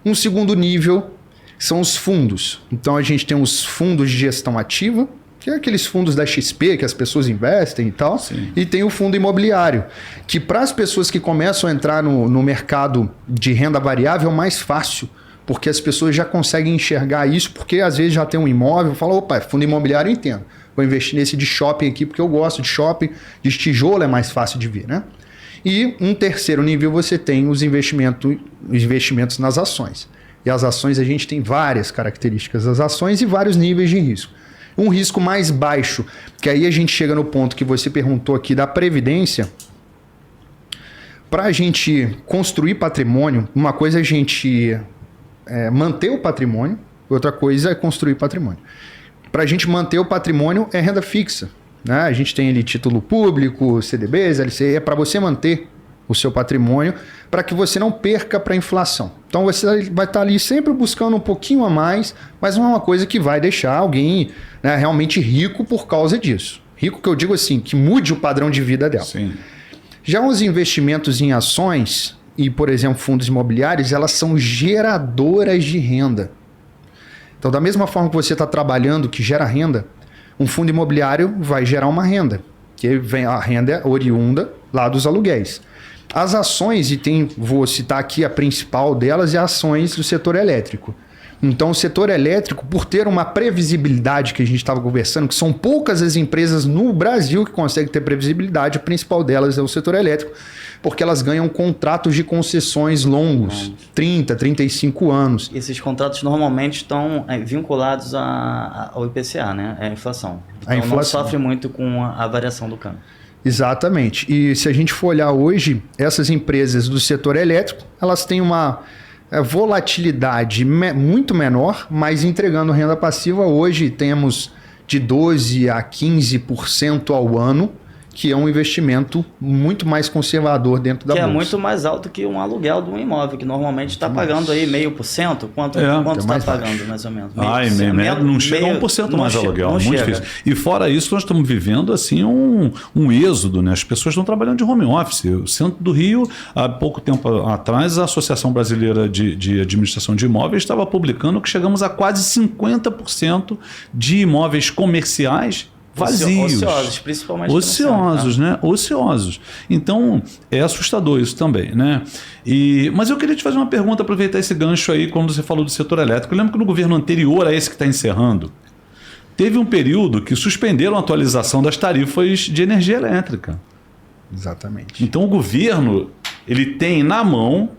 Um segundo nível são os fundos. Então, a gente tem os fundos de gestão ativa, que é aqueles fundos da XP que as pessoas investem e tal. Sim. E tem o fundo imobiliário, que para as pessoas que começam a entrar no mercado de renda variável é mais fácil, porque as pessoas já conseguem enxergar isso, porque às vezes já tem um imóvel, fala, opa, fundo imobiliário eu entendo. Vou investir nesse de shopping aqui, porque eu gosto de shopping, de tijolo é mais fácil de ver, né? E um terceiro nível você tem os investimentos nas ações. E as ações a gente tem várias características das ações e vários níveis de risco. Um risco mais baixo, que aí a gente chega no ponto que você perguntou aqui da previdência. Para a gente construir patrimônio, uma coisa é a gente manter o patrimônio, outra coisa é construir patrimônio. Para a gente manter o patrimônio é renda fixa. Né? A gente tem ali título público, CDBs, LCI, é para você manter o seu patrimônio, para que você não perca para a inflação. Então você vai estar ali sempre buscando um pouquinho a mais, mas não é uma coisa que vai deixar alguém, né, realmente rico por causa disso. Rico que eu digo assim, que mude o padrão de vida dela. Sim. Já os investimentos em ações e, por exemplo, fundos imobiliários, elas são geradoras de renda. Então, da mesma forma que você está trabalhando, que gera renda, um fundo imobiliário vai gerar uma renda, que vem a renda oriunda lá dos aluguéis. As ações, vou citar aqui a principal delas, é ações do setor elétrico. Então, o setor elétrico, por ter uma previsibilidade que a gente estava conversando, que são poucas as empresas no Brasil que conseguem ter previsibilidade, a principal delas é o setor elétrico, porque elas ganham contratos de concessões longos, 30, 35 anos. Esses contratos normalmente estão vinculados ao IPCA, né? É a inflação. Então, não sofre muito com a variação do câmbio. Exatamente. E se a gente for olhar hoje, essas empresas do setor elétrico, elas têm uma volatilidade muito menor, mas entregando renda passiva. Hoje temos de 12% a 15% ao ano, que é um investimento muito mais conservador dentro da bolsa. Que é muito mais alto que um aluguel de um imóvel, que normalmente está pagando aí 0,5%. Quanto está pagando, mais ou menos? Não chega a 1% mais aluguel, muito difícil. E fora isso, nós estamos vivendo assim um êxodo, né? As pessoas estão trabalhando de home office. O centro do Rio, há pouco tempo atrás, a Associação Brasileira de Administração de Imóveis estava publicando que chegamos a quase 50% de imóveis comerciais vazios. Ociosos, principalmente. Ociosos, né? Ociosos. Então, é assustador isso também, né? Mas eu queria te fazer uma pergunta, aproveitar esse gancho aí, quando você falou do setor elétrico. Eu lembro que no governo anterior a esse que está encerrando, teve um período que suspenderam a atualização das tarifas de energia elétrica. Exatamente. Então o governo ele tem na mão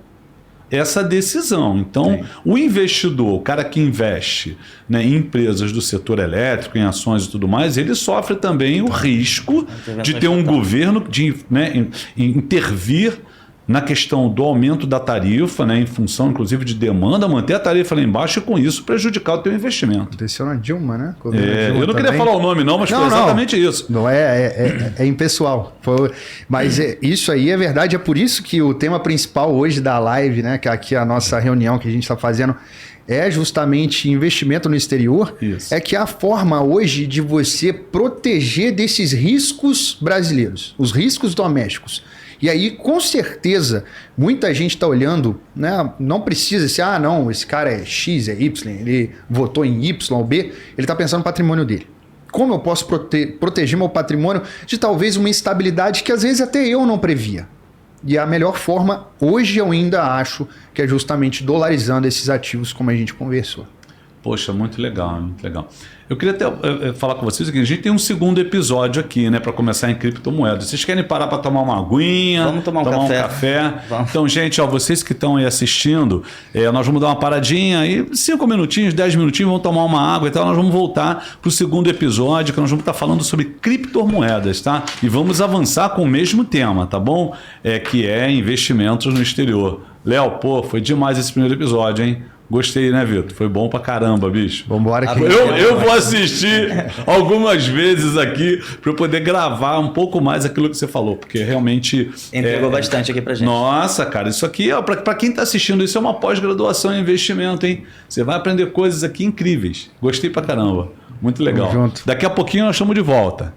essa decisão. Então, o investidor, o cara que investe, né, em empresas do setor elétrico, em ações e tudo mais, ele sofre também o risco de ter um governo né, intervir na questão do aumento da tarifa, né, em função, inclusive, de demanda, manter a tarifa lá embaixo e, com isso, prejudicar o teu investimento. Aconteceu na Dilma, né? Eu não queria falar o nome não, mas foi exatamente isso. Não é impessoal. Mas isso aí é verdade, é por isso que o tema principal hoje da live, né, que aqui a nossa reunião que a gente está fazendo, é justamente investimento no exterior. Isso. É que é a forma hoje de você proteger desses riscos brasileiros, os riscos domésticos. E aí, com certeza, muita gente está olhando, né? Não precisa ser, não, esse cara é X, é Y, ele votou em Y ou B, ele está pensando no patrimônio dele. Como eu posso proteger meu patrimônio de talvez uma instabilidade que às vezes até eu não previa? E a melhor forma, hoje eu ainda acho que é justamente dolarizando esses ativos, como a gente conversou. Poxa, muito legal, muito legal. Eu queria até falar com vocês que a gente tem um segundo episódio aqui, né, para começar em criptomoedas. Vocês querem parar para tomar uma aguinha? Vamos tomar um café. Vamos. Então, gente, vocês que estão aí assistindo, nós vamos dar uma paradinha aí, 5 minutinhos, 10 minutinhos, vamos tomar uma água e tal. Nós vamos voltar para o segundo episódio, que nós vamos estar falando sobre criptomoedas, tá? E vamos avançar com o mesmo tema, tá bom? Que é investimentos no exterior. Léo, foi demais esse primeiro episódio, hein? Gostei, né, Vitor? Foi bom pra caramba, bicho. Vambora aqui. Eu vou assistir algumas vezes aqui para eu poder gravar um pouco mais aquilo que você falou, porque realmente... Entregou bastante aqui pra gente. Nossa, cara, isso aqui, para quem tá assistindo, isso é uma pós-graduação em investimento, hein? Você vai aprender coisas aqui incríveis. Gostei pra caramba. Muito legal. Tamo junto. Daqui a pouquinho nós estamos de volta.